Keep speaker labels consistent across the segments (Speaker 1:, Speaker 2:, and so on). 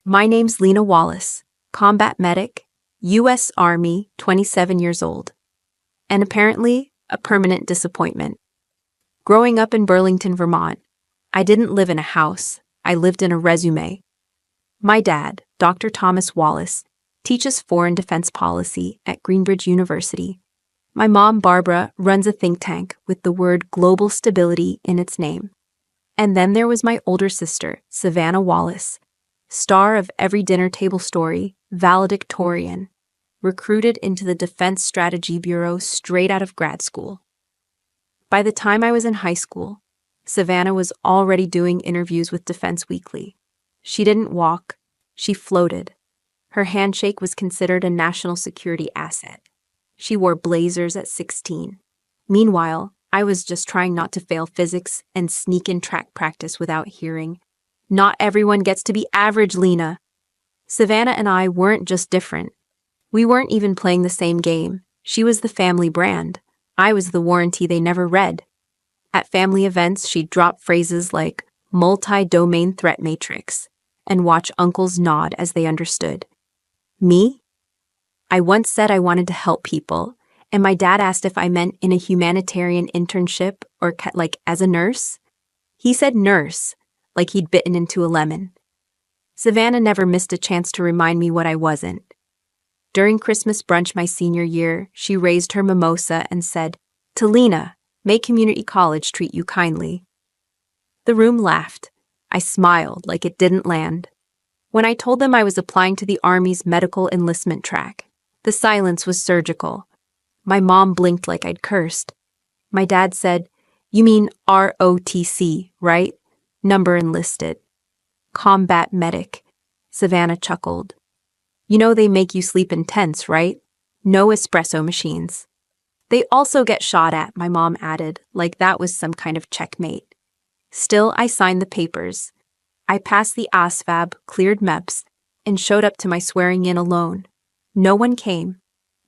Speaker 1: My name's Lena Wallace, combat medic, U.S. Army, 27 years old. And apparently, a permanent disappointment. Growing up in Burlington, Vermont, I didn't live in a house, I lived in a resume. My dad, Dr. Thomas Wallace, teaches foreign defense policy at Greenbridge University. My mom, Barbara, runs a think tank with the word global stability in its name. And then there was my older sister, Savannah Wallace, star of every dinner table story, valedictorian, recruited into the Defense Strategy Bureau straight out of grad school. By the time I was in high school, Savannah was already doing interviews with Defense Weekly. She didn't walk, she floated. Her handshake was considered a national security asset. She wore blazers at 16. Meanwhile, I was just trying not to fail physics and sneak in track practice without hearing, "Not everyone gets to be average, Lena." Savannah and I weren't just different. We weren't even playing the same game. She was the family brand. I was the warranty they never read. At family events, she'd drop phrases like multi-domain threat matrix and watch uncles nod as they understood. Me? I once said I wanted to help people, and my dad asked if I meant in a humanitarian internship or as a nurse. He said nurse, like he'd bitten into a lemon. Savannah never missed a chance to remind me what I wasn't. During Christmas brunch my senior year, she raised her mimosa and said, "To Lena, may community college treat you kindly." The room laughed. I smiled like it didn't land. When I told them I was applying to the Army's medical enlistment track, the silence was surgical. My mom blinked like I'd cursed. My dad said, "You mean ROTC, right? Number enlisted." "Combat medic," Savannah chuckled. "You know they make you sleep in tents, right? No espresso machines." "They also get shot at," my mom added, like that was some kind of checkmate. Still, I signed the papers. I passed the ASVAB, cleared MEPS, and showed up to my swearing in alone. No one came.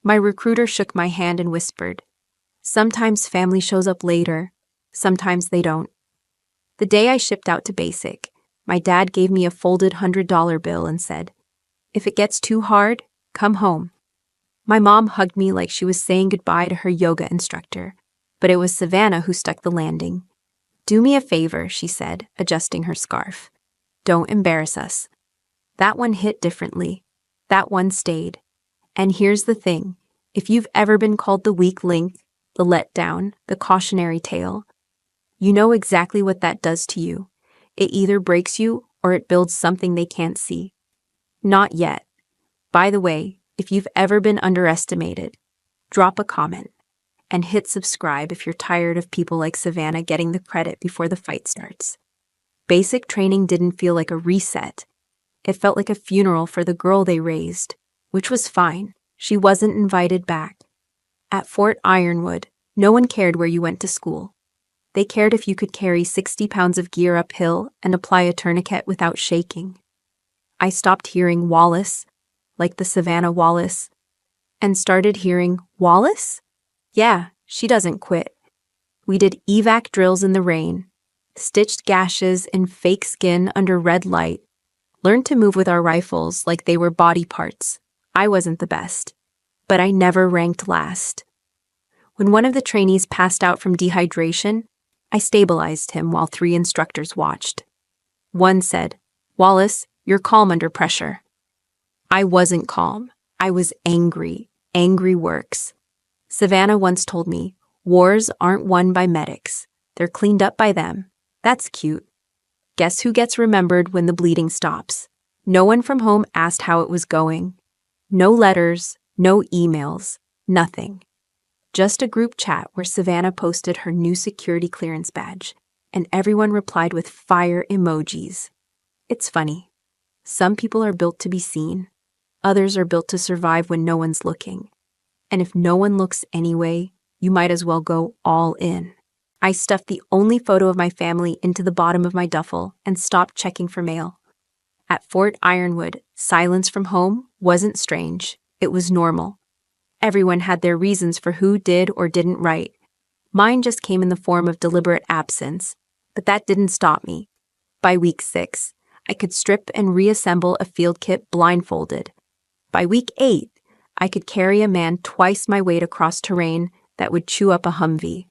Speaker 1: My recruiter shook my hand and whispered, "Sometimes family shows up later, sometimes they don't." The day I shipped out to basic, my dad gave me a folded $100 bill and said, "If it gets too hard, come home." My mom hugged me like she was saying goodbye to her yoga instructor, but it was Savannah who stuck the landing. "Do me a favor," she said, adjusting her scarf. "Don't embarrass us." That one hit differently. That one stayed. And here's the thing. If you've ever been called the weak link, the letdown, the cautionary tale, you know exactly what that does to you. It either breaks you or it builds something they can't see. Not yet. By the way, if you've ever been underestimated, drop a comment and hit subscribe if you're tired of people like Savannah getting the credit before the fight starts. Basic training didn't feel like a reset. It felt like a funeral for the girl they raised, which was fine. She wasn't invited back. At Fort Ironwood, no one cared where you went to school. They cared if you could carry 60 pounds of gear uphill and apply a tourniquet without shaking. I stopped hearing Wallace, like the Savannah Wallace, and started hearing Wallace? Yeah, she doesn't quit. We did evac drills in the rain, stitched gashes in fake skin under red light, learned to move with our rifles like they were body parts. I wasn't the best, but I never ranked last. When one of the trainees passed out from dehydration, I stabilized him while 3 instructors watched. One said, "Wallace, you're calm under pressure." I wasn't calm. I was angry. Angry works. Savannah once told me, "Wars aren't won by medics. They're cleaned up by them." That's cute. Guess who gets remembered when the bleeding stops? No one from home asked how it was going. No letters, no emails, nothing. Just a group chat where Savannah posted her new security clearance badge, and everyone replied with fire emojis. It's funny. Some people are built to be seen. Others are built to survive when no one's looking. And if no one looks anyway, you might as well go all in. I stuffed the only photo of my family into the bottom of my duffel and stopped checking for mail. At Fort Ironwood, silence from home wasn't strange. It was normal. Everyone had their reasons for who did or didn't write. Mine just came in the form of deliberate absence, but that didn't stop me. By week 6, I could strip and reassemble a field kit blindfolded. By week 8, I could carry a man twice my weight across terrain that would chew up a Humvee.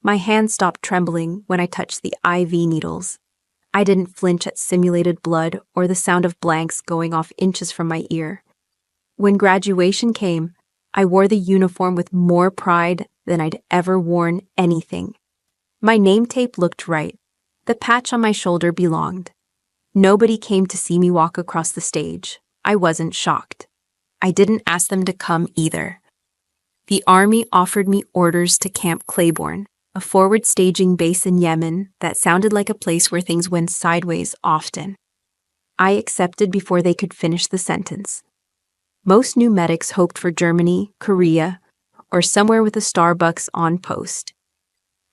Speaker 1: My hands stopped trembling when I touched the IV needles. I didn't flinch at simulated blood or the sound of blanks going off inches from my ear. When graduation came, I wore the uniform with more pride than I'd ever worn anything. My name tape looked right. The patch on my shoulder belonged. Nobody came to see me walk across the stage. I wasn't shocked. I didn't ask them to come either. The Army offered me orders to Camp Claiborne, a forward staging base in Yemen that sounded like a place where things went sideways often. I accepted before they could finish the sentence. Most new medics hoped for Germany, Korea, or somewhere with a Starbucks on post.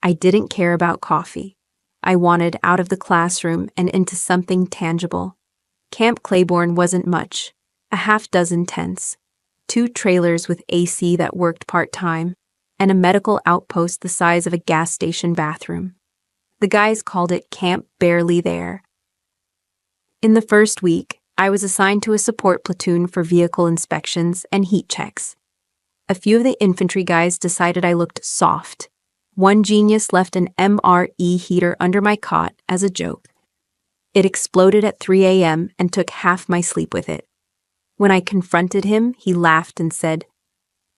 Speaker 1: I didn't care about coffee. I wanted out of the classroom and into something tangible. Camp Claiborne wasn't much, a half-dozen tents, 2 trailers with AC that worked part-time, and a medical outpost the size of a gas station bathroom. The guys called it Camp Barely There. In the first week, I was assigned to a support platoon for vehicle inspections and heat checks. A few of the infantry guys decided I looked soft. One genius left an MRE heater under my cot as a joke. It exploded at 3 a.m. and took half my sleep with it. When I confronted him, he laughed and said,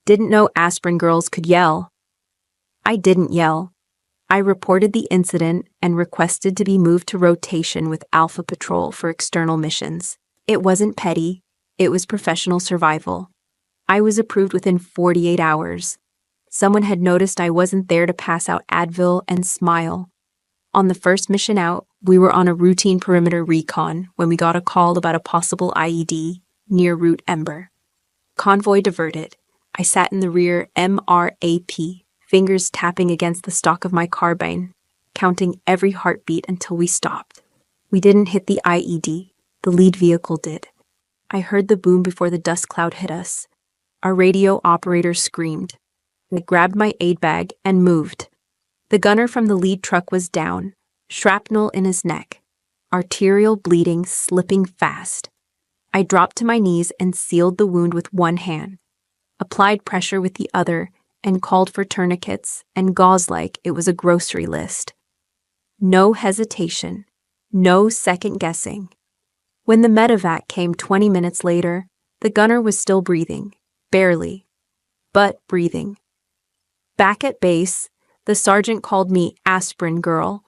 Speaker 1: "Didn't know aspirin girls could yell." I didn't yell. I reported the incident and requested to be moved to rotation with Alpha Patrol for external missions. It wasn't petty, it was professional survival. I was approved within 48 hours. Someone had noticed I wasn't there to pass out Advil and smile. On the first mission out, we were on a routine perimeter recon when we got a call about a possible IED near Route Ember. Convoy diverted. I sat in the rear MRAP, fingers tapping against the stock of my carbine, counting every heartbeat until we stopped. We didn't hit the IED. The lead vehicle did. I heard the boom before the dust cloud hit us. Our radio operator screamed. I grabbed my aid bag and moved. The gunner from the lead truck was down, shrapnel in his neck, arterial bleeding slipping fast. I dropped to my knees and sealed the wound with one hand, applied pressure with the other, and called for tourniquets and gauze like it was a grocery list. No hesitation, no second guessing. When the medevac came 20 minutes later, the gunner was still breathing, barely, but breathing. Back at base, the sergeant called me aspirin girl,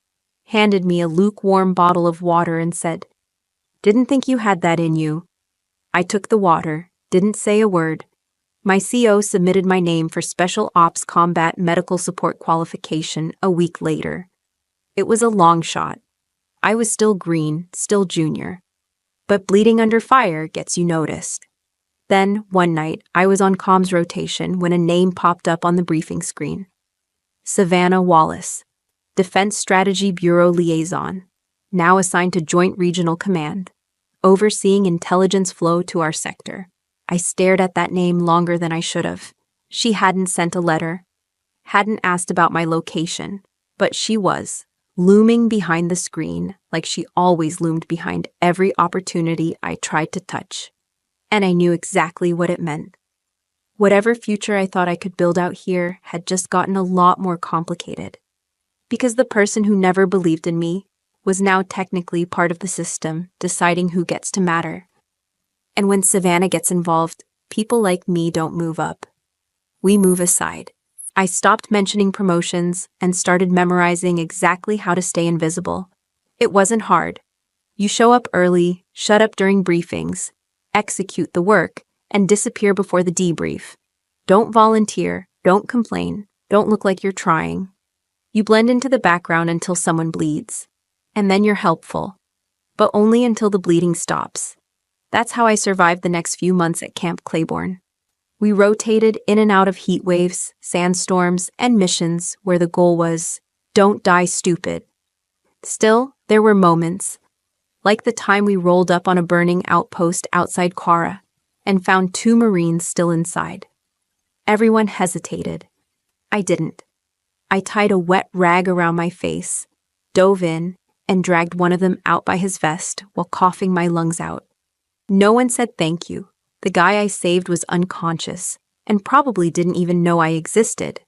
Speaker 1: handed me a lukewarm bottle of water and said, "Didn't think you had that in you." I took the water, didn't say a word. My CO submitted my name for Special Ops Combat Medical Support qualification a week later. It was a long shot. I was still green, still junior. But bleeding under fire gets you noticed. Then, one night, I was on comms rotation when a name popped up on the briefing screen. Savannah Wallace, Defense Strategy Bureau Liaison, now assigned to Joint Regional Command, overseeing intelligence flow to our sector. I stared at that name longer than I should have. She hadn't sent a letter, hadn't asked about my location, but she was, looming behind the screen like she always loomed behind every opportunity I tried to touch. And I knew exactly what it meant. Whatever future I thought I could build out here had just gotten a lot more complicated. Because the person who never believed in me was now technically part of the system, deciding who gets to matter. And when Savannah gets involved, people like me don't move up. We move aside. I stopped mentioning promotions and started memorizing exactly how to stay invisible. It wasn't hard. You show up early, shut up during briefings, execute the work, and disappear before the debrief. Don't volunteer, don't complain, don't look like you're trying. You blend into the background until someone bleeds. And then you're helpful. But only until the bleeding stops. That's how I survived the next few months at Camp Claiborne. We rotated in and out of heat waves, sandstorms, and missions where the goal was, don't die stupid. Still, there were moments, like the time we rolled up on a burning outpost outside Quara and found 2 Marines still inside. Everyone hesitated. I didn't. I tied a wet rag around my face, dove in, and dragged one of them out by his vest while coughing my lungs out. No one said thank you. The guy I saved was unconscious and probably didn't even know I existed.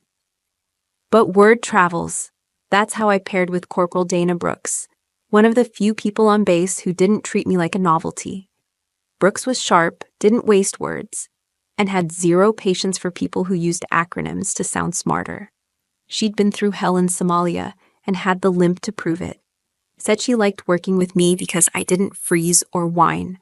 Speaker 1: But word travels. That's how I paired with Corporal Dana Brooks, one of the few people on base who didn't treat me like a novelty. Brooks was sharp, didn't waste words, and had zero patience for people who used acronyms to sound smarter. She'd been through hell in Somalia and had the limp to prove it. Said she liked working with me because I didn't freeze or whine.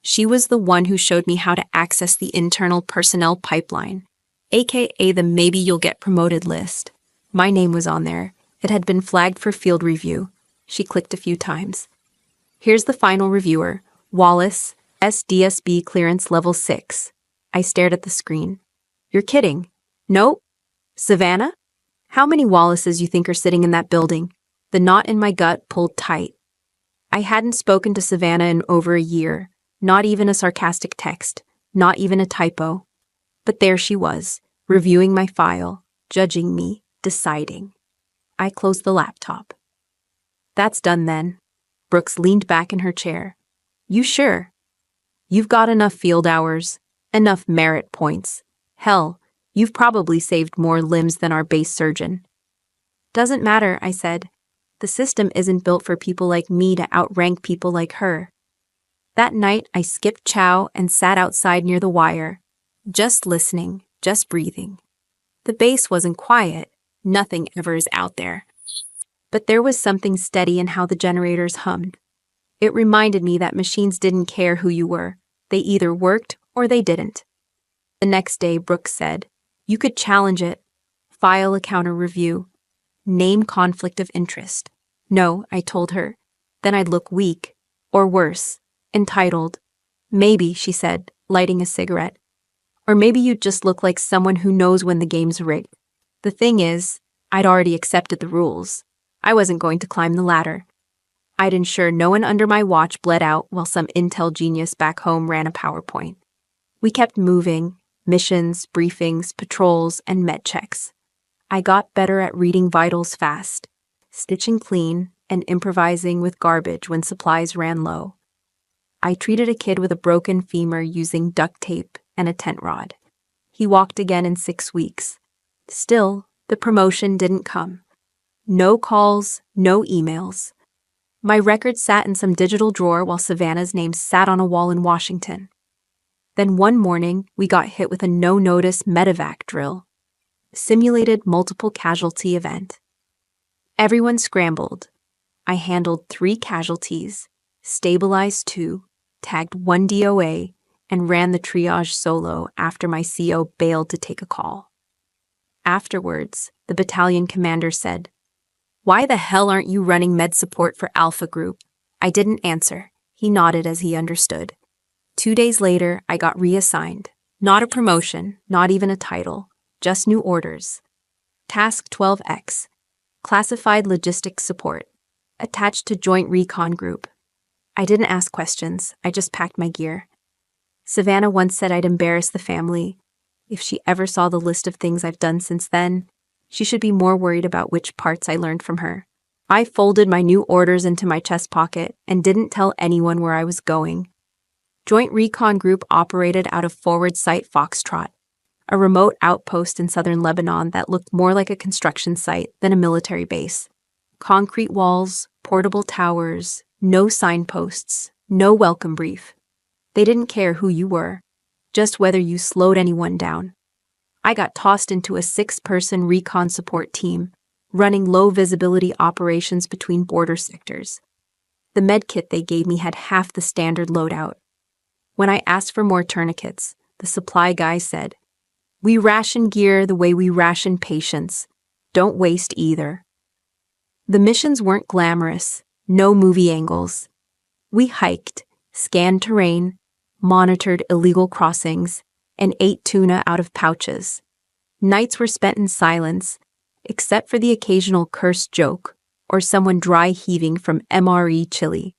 Speaker 1: She was the one who showed me how to access the internal personnel pipeline, aka the maybe you'll get promoted list. My name was on there. It had been flagged for field review. She clicked a few times. Here's the final reviewer, Wallace, SDSB clearance level 6. I stared at the screen. You're kidding. Nope. Savannah? How many Wallaces you think are sitting in that building? The knot in my gut pulled tight. I hadn't spoken to Savannah in over a year. Not even a sarcastic text. Not even a typo. But there she was, reviewing my file, judging me, deciding. I closed the laptop. That's done then. Brooks leaned back in her chair. You sure? You've got enough field hours, enough merit points. Hell, you've probably saved more limbs than our base surgeon. Doesn't matter, I said. The system isn't built for people like me to outrank people like her. That night, I skipped chow and sat outside near the wire, just listening, just breathing. The base wasn't quiet. Nothing ever is out there. But there was something steady in how the generators hummed. It reminded me that machines didn't care who you were. They either worked or they didn't. The next day, Brooks said, you could challenge it, file a counter review, name conflict of interest. No, I told her. Then I'd look weak, or worse, entitled. Maybe, she said, lighting a cigarette. Or maybe you'd just look like someone who knows when the game's rigged. The thing is, I'd already accepted the rules. I wasn't going to climb the ladder. I'd ensure no one under my watch bled out while some intel genius back home ran a PowerPoint. We kept moving, missions, briefings, patrols, and med checks. I got better at reading vitals fast, stitching clean, and improvising with garbage when supplies ran low. I treated a kid with a broken femur using duct tape and a tent rod. He walked again in 6 weeks. Still, the promotion didn't come. No calls, no emails. My record sat in some digital drawer while Savannah's name sat on a wall in Washington. Then one morning, we got hit with a no-notice medevac drill. Simulated multiple casualty event. Everyone scrambled. I handled 3 casualties, stabilized 2, tagged 1 DOA, and ran the triage solo after my CO bailed to take a call. Afterwards, the battalion commander said, "Why the hell aren't you running med support for Alpha Group?" I didn't answer. He nodded as he understood. 2 days later, I got reassigned. Not a promotion, not even a title, just new orders. Task 12X, Classified Logistics Support, attached to Joint Recon Group. I didn't ask questions, I just packed my gear. Savannah once said I'd embarrass the family. If she ever saw the list of things I've done since then, she should be more worried about which parts I learned from her. I folded my new orders into my chest pocket and didn't tell anyone where I was going. Joint Recon Group operated out of Forward Site Foxtrot, a remote outpost in southern Lebanon that looked more like a construction site than a military base. Concrete walls, portable towers, no signposts, no welcome brief. They didn't care who you were, just whether you slowed anyone down. I got tossed into a 6-person recon support team, running low-visibility operations between border sectors. The med kit they gave me had half the standard loadout. When I asked for more tourniquets, the supply guy said, "We ration gear the way we ration patients. Don't waste either." The missions weren't glamorous, no movie angles. We hiked, scanned terrain, monitored illegal crossings, and ate tuna out of pouches. Nights were spent in silence, except for the occasional cursed joke or someone dry heaving from MRE Chile.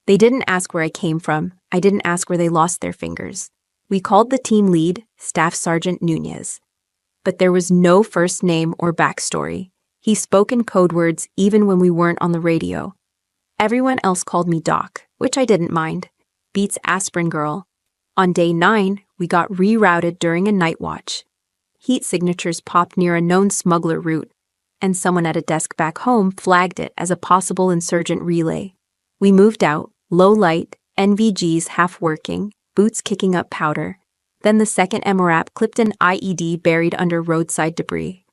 Speaker 1: They didn't ask where I came from. I didn't ask where they lost their fingers. We called the team lead Staff Sergeant Nunez. But there was no first name or backstory. He spoke in code words even when we weren't on the radio. Everyone else called me Doc, which I didn't mind. Beats aspirin girl. On day 9, we got rerouted during a night watch. Heat signatures popped near a known smuggler route, and someone at a desk back home flagged it as a possible insurgent relay. We moved out, low light, NVGs half working, boots kicking up powder. Then the second MRAP clipped an IED buried under roadside debris.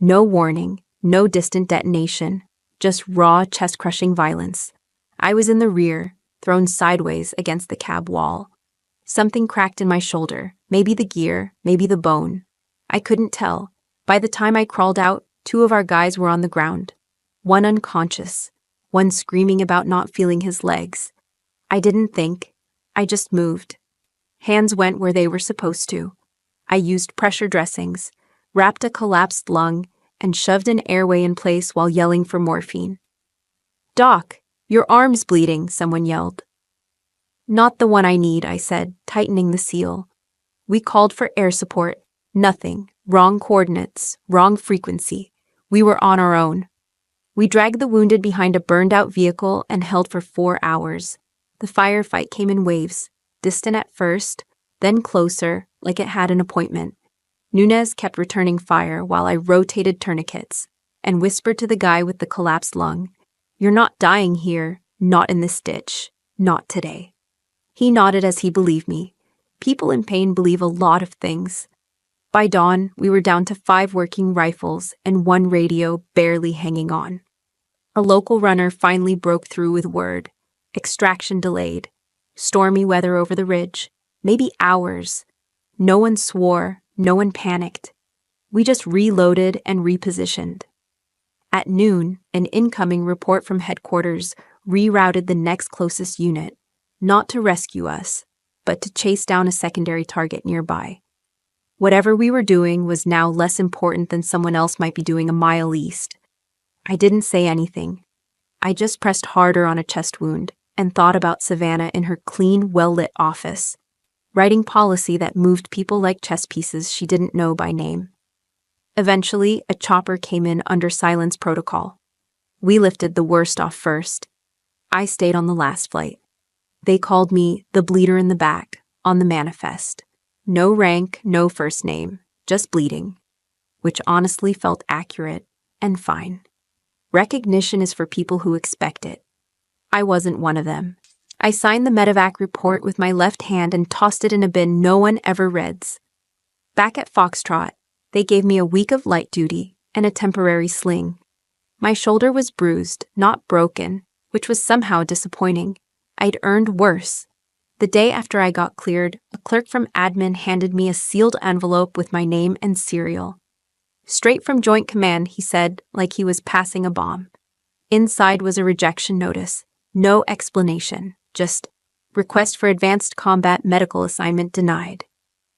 Speaker 1: No warning, no distant detonation, just raw, chest-crushing violence. I was in the rear, thrown sideways against the cab wall. Something cracked in my shoulder, maybe the gear, maybe the bone. I couldn't tell. By the time I crawled out, 2 of our guys were on the ground. One unconscious, one screaming about not feeling his legs. I didn't think. I just moved. Hands went where they were supposed to. I used pressure dressings, wrapped a collapsed lung, and shoved an airway in place while yelling for morphine. "Doc, your arm's bleeding," someone yelled. "Not the one I need," I said, tightening the seal. We called for air support. Nothing. Wrong coordinates, wrong frequency. We were on our own. We dragged the wounded behind a burned-out vehicle and held for 4 hours. The firefight came in waves, distant at first, then closer, like it had an appointment. Nunez kept returning fire while I rotated tourniquets and whispered to the guy with the collapsed lung, "You're not dying here, not in this ditch, not today." He nodded as he believed me. People in pain believe a lot of things. By dawn, we were down to 5 working rifles and 1 radio barely hanging on. A local runner finally broke through with word. Extraction delayed. Stormy weather over the ridge. Maybe hours. No one swore, no one panicked. We just reloaded and repositioned. At noon, an incoming report from headquarters rerouted the next closest unit, not to rescue us, but to chase down a secondary target nearby. Whatever we were doing was now less important than someone else might be doing a mile east. I didn't say anything. I just pressed harder on a chest wound and thought about Savannah in her clean, well-lit office, writing policy that moved people like chess pieces she didn't know by name. Eventually, a chopper came in under silence protocol. We lifted the worst off first. I stayed on the last flight. They called me the bleeder in the back on the manifest. No rank, no first name, just bleeding, which honestly felt accurate and fine. Recognition is for people who expect it. I wasn't one of them. I signed the medevac report with my left hand and tossed it in a bin no one ever reads. Back at Foxtrot, they gave me a week of light duty and a temporary sling. My shoulder was bruised, not broken, which was somehow disappointing. I'd earned worse. The day after I got cleared, a clerk from admin handed me a sealed envelope with my name and serial. Straight from Joint Command, he said, like he was passing a bomb. Inside was a rejection notice. No explanation, just request for advanced combat medical assignment denied.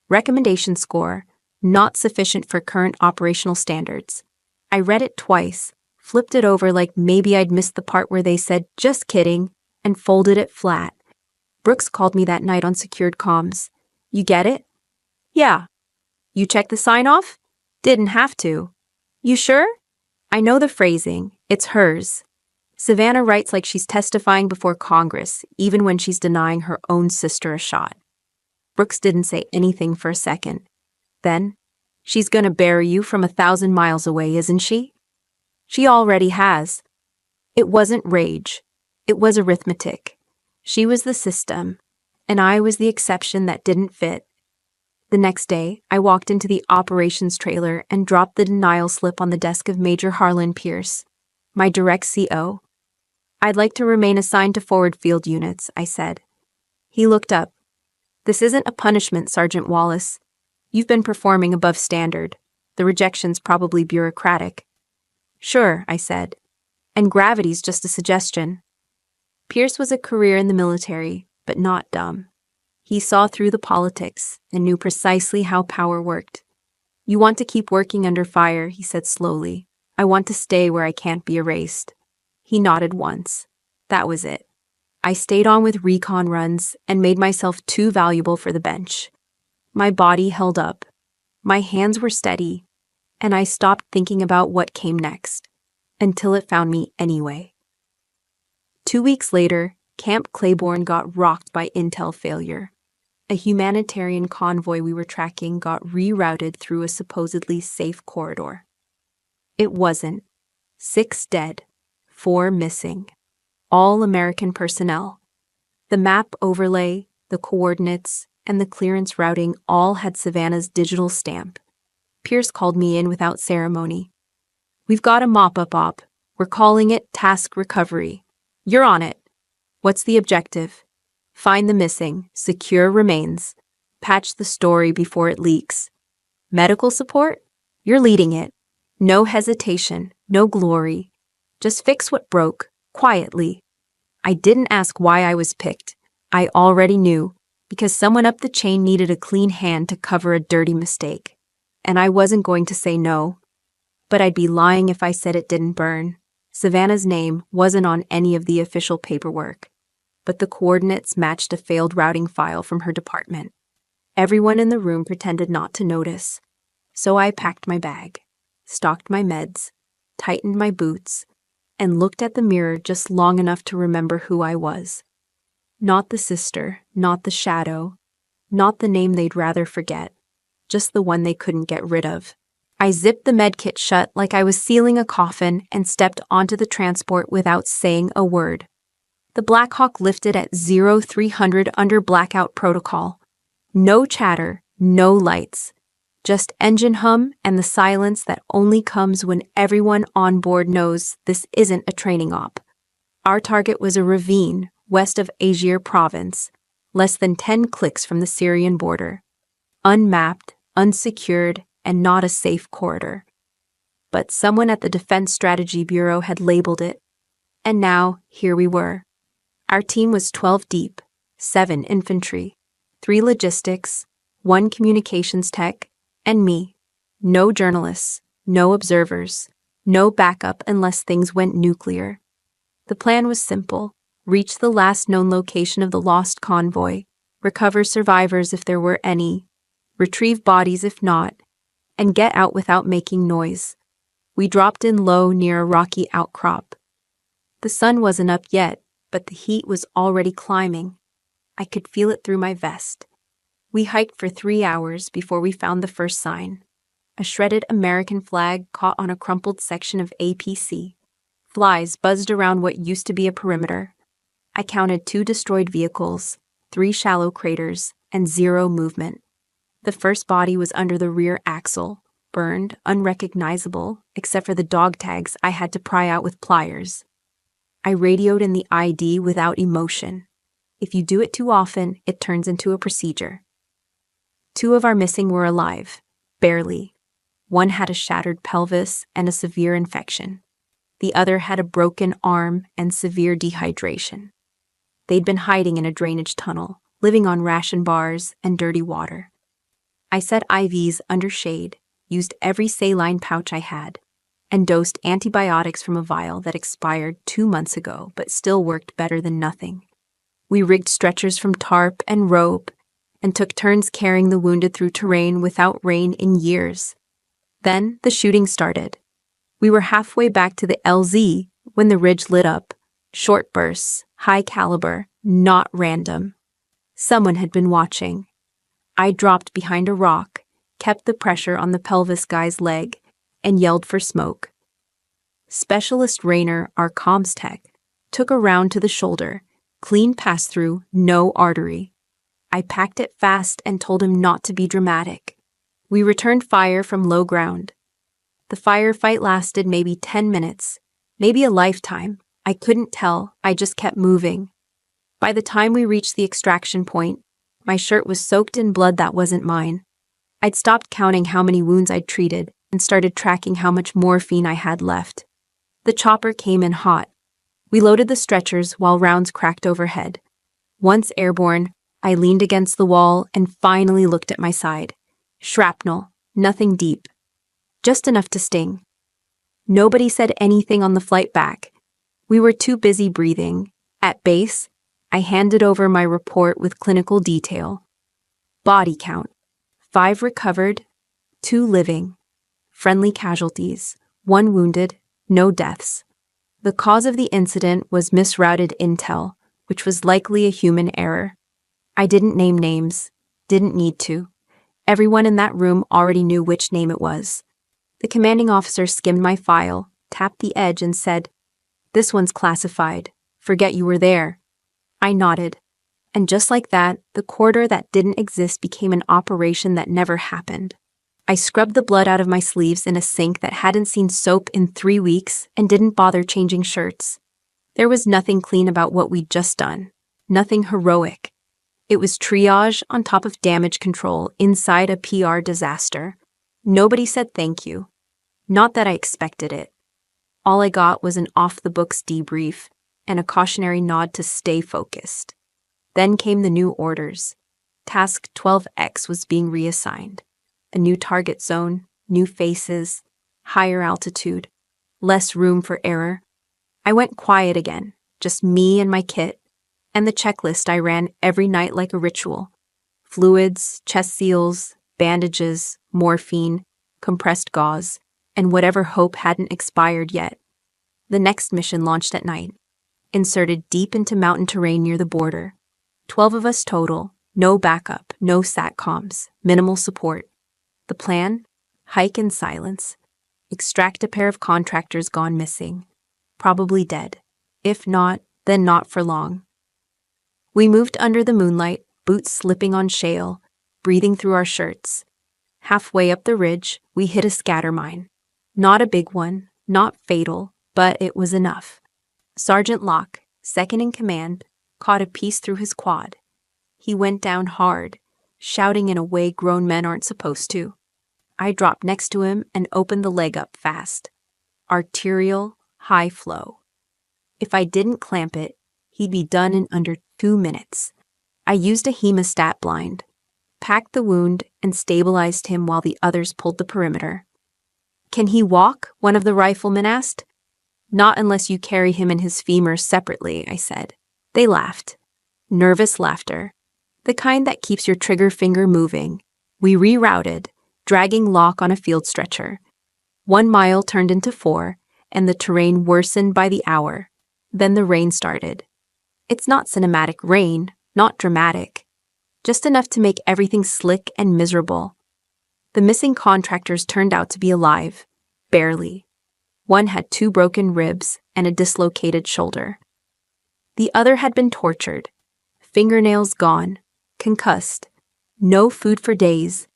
Speaker 1: Recommendation score, not sufficient for current operational standards. I read it twice, flipped it over like maybe I'd missed the part where they said, "Just kidding," and folded it flat. Brooks called me that night on secured comms. "You get it?" "Yeah." "You checked the sign-off?" "Didn't have to." "You sure?" "I know the phrasing. It's hers." Savannah writes like she's testifying before Congress, even when she's denying her own sister a shot. Brooks didn't say anything for a second. Then, "She's gonna bury you from 1,000 miles away, isn't she?" "She already has." It wasn't rage. It was arithmetic. She was the system, and I was the exception that didn't fit. The next day, I walked into the operations trailer and dropped the denial slip on the desk of Major Harlan Pierce, my direct CO. "I'd like to remain assigned to forward field units," I said. He looked up. "This isn't a punishment, Sergeant Wallace. You've been performing above standard. The rejection's probably bureaucratic." "Sure," I said. "And gravity's just a suggestion." Pierce was a career in the military, but not dumb. He saw through the politics and knew precisely how power worked. "You want to keep working under fire," he said slowly. "I want to stay where I can't be erased." He nodded once. That was it. I stayed on with recon runs and made myself too valuable for the bench. My body held up. My hands were steady, and I stopped thinking about what came next, until it found me anyway. 2 weeks later, Camp Claiborne got rocked by intel failure. A humanitarian convoy we were tracking got rerouted through a supposedly safe corridor. It wasn't. 6 dead, 4 missing. All American personnel. The map overlay, the coordinates, and the clearance routing all had Savannah's digital stamp. Pierce called me in without ceremony. "We've got a mop-up op. We're calling it Task Recovery. You're on it. What's the objective? Find the missing, secure remains, patch the story before it leaks. Medical support? You're leading it. No hesitation, no glory. Just fix what broke, quietly." I didn't ask why I was picked. I already knew, because someone up the chain needed a clean hand to cover a dirty mistake. And I wasn't going to say no. But I'd be lying if I said it didn't burn. Savannah's name wasn't on any of the official paperwork, but the coordinates matched a failed routing file from her department. Everyone in the room pretended not to notice. So I packed my bag, stocked my meds, tightened my boots, and looked at the mirror just long enough to remember who I was. Not the sister, not the shadow, not the name they'd rather forget, just the one they couldn't get rid of. I zipped the medkit shut like I was sealing a coffin and stepped onto the transport without saying a word. The Black Hawk lifted at 0300 under blackout protocol. No chatter, no lights. Just engine hum and the silence that only comes when everyone on board knows this isn't a training op. Our target was a ravine west of Azir Province, less than 10 clicks from the Syrian border. Unmapped, unsecured, and not a safe corridor. But someone at the Defense Strategy Bureau had labeled it, and now here we were. Our team was 12 deep, 7 infantry, 3 logistics, 1 communications tech, and me. No journalists, no observers, no backup unless things went nuclear. The plan was simple: reach the last known location of the lost convoy, recover survivors if there were any, retrieve bodies if not, and get out without making noise. We dropped in low near a rocky outcrop. The sun wasn't up yet, but the heat was already climbing. I could feel it through my vest. We hiked for 3 hours before we found the first sign. A shredded American flag caught on a crumpled section of APC. Flies buzzed around what used to be a perimeter. I counted 2 destroyed vehicles, 3 shallow craters, and 0 movement. The first body was under the rear axle, burned, unrecognizable, except for the dog tags I had to pry out with pliers. I radioed in the ID without emotion. If you do it too often, it turns into a procedure. 2 of our missing were alive, barely. One had a shattered pelvis and a severe infection. The other had a broken arm and severe dehydration. They'd been hiding in a drainage tunnel, living on ration bars and dirty water. I set IVs under shade, used every saline pouch I had, and dosed antibiotics from a vial that expired 2 months ago but still worked better than nothing. We rigged stretchers from tarp and rope and took turns carrying the wounded through terrain without rain in years. Then the shooting started. We were halfway back to the LZ when the ridge lit up. Short bursts, high caliber, not random. Someone had been watching. I dropped behind a rock, kept the pressure on the pelvis guy's leg, and yelled for smoke. Specialist Rayner, our comms tech, took a round to the shoulder, clean pass-through, no artery. I packed it fast and told him not to be dramatic. We returned fire from low ground. The firefight lasted maybe 10 minutes, maybe a lifetime. I couldn't tell, I just kept moving. By the time we reached the extraction point, my shirt was soaked in blood that wasn't mine. I'd stopped counting how many wounds I'd treated and started tracking how much morphine I had left. The chopper came in hot. We loaded the stretchers while rounds cracked overhead. Once airborne, I leaned against the wall and finally looked at my side. Shrapnel, nothing deep. Just enough to sting. Nobody said anything on the flight back. We were too busy breathing. At base, I handed over my report with clinical detail. Body count: 5 recovered, 2 living. Friendly casualties, 1 wounded, no deaths. The cause of the incident was misrouted intel, which was likely a human error. I didn't name names, didn't need to. Everyone in that room already knew which name it was. The commanding officer skimmed my file, tapped the edge, and said, "This one's classified. Forget you were there." I nodded. And just like that, the corridor that didn't exist became an operation that never happened. I scrubbed the blood out of my sleeves in a sink that hadn't seen soap in 3 weeks and didn't bother changing shirts. There was nothing clean about what we'd just done. Nothing heroic. It was triage on top of damage control inside a PR disaster. Nobody said thank you. Not that I expected it. All I got was an off-the-books debrief and a cautionary nod to stay focused. Then came the new orders. Task 12X was being reassigned. A new target zone, new faces, higher altitude, less room for error. I went quiet again, just me and my kit, and the checklist I ran every night like a ritual. Fluids, chest seals, bandages, morphine, compressed gauze, and whatever hope hadn't expired yet. The next mission launched at night, inserted deep into mountain terrain near the border. 12 of us total, no backup, no SATCOMs, minimal support. The plan? Hike in silence. Extract a pair of contractors gone missing. Probably dead. If not, then not for long. We moved under the moonlight, boots slipping on shale, breathing through our shirts. Halfway up the ridge, we hit a scatter mine. Not a big one, not fatal, but it was enough. Sergeant Locke, second in command, caught a piece through his quad. He went down hard, shouting in a way grown men aren't supposed to. I dropped next to him and opened the leg up fast. Arterial, high flow. If I didn't clamp it, he'd be done in under 2 minutes. I used a hemostat blind, packed the wound, and stabilized him while the others pulled the perimeter. "Can he walk?" one of the riflemen asked. "Not unless you carry him and his femurs separately," I said. They laughed. Nervous laughter. The kind that keeps your trigger finger moving. We rerouted, dragging Locke on a field stretcher. 1 mile turned into 4, and the terrain worsened by the hour. Then the rain started. It's not cinematic rain, not dramatic. Just enough to make everything slick and miserable. The missing contractors turned out to be alive. Barely. One had 2 broken ribs and a dislocated shoulder. The other had been tortured. Fingernails gone. Concussed. No food for days.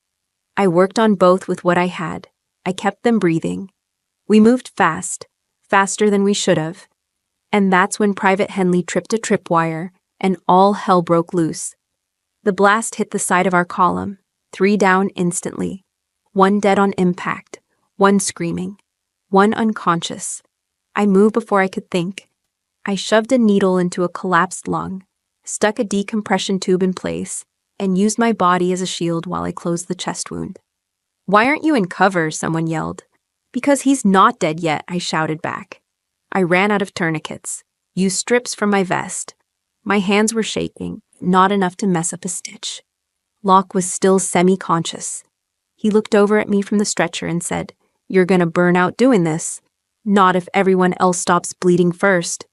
Speaker 1: I worked on both with what I had. I kept them breathing. We moved fast, faster than we should have. And that's when Private Henley tripped a tripwire, and all hell broke loose. The blast hit the side of our column, 3 down instantly. 1 dead on impact, 1 screaming, 1 unconscious. I moved before I could think. I shoved a needle into a collapsed lung, stuck a decompression tube in place, and used my body as a shield while I closed the chest wound. "Why aren't you in cover?" someone yelled. "Because he's not dead yet," I shouted back. I ran out of tourniquets, used strips from my vest. My hands were shaking, not enough to mess up a stitch. Locke was still semi-conscious. He looked over at me from the stretcher and said, "You're gonna burn out doing this. Not if everyone else stops bleeding first."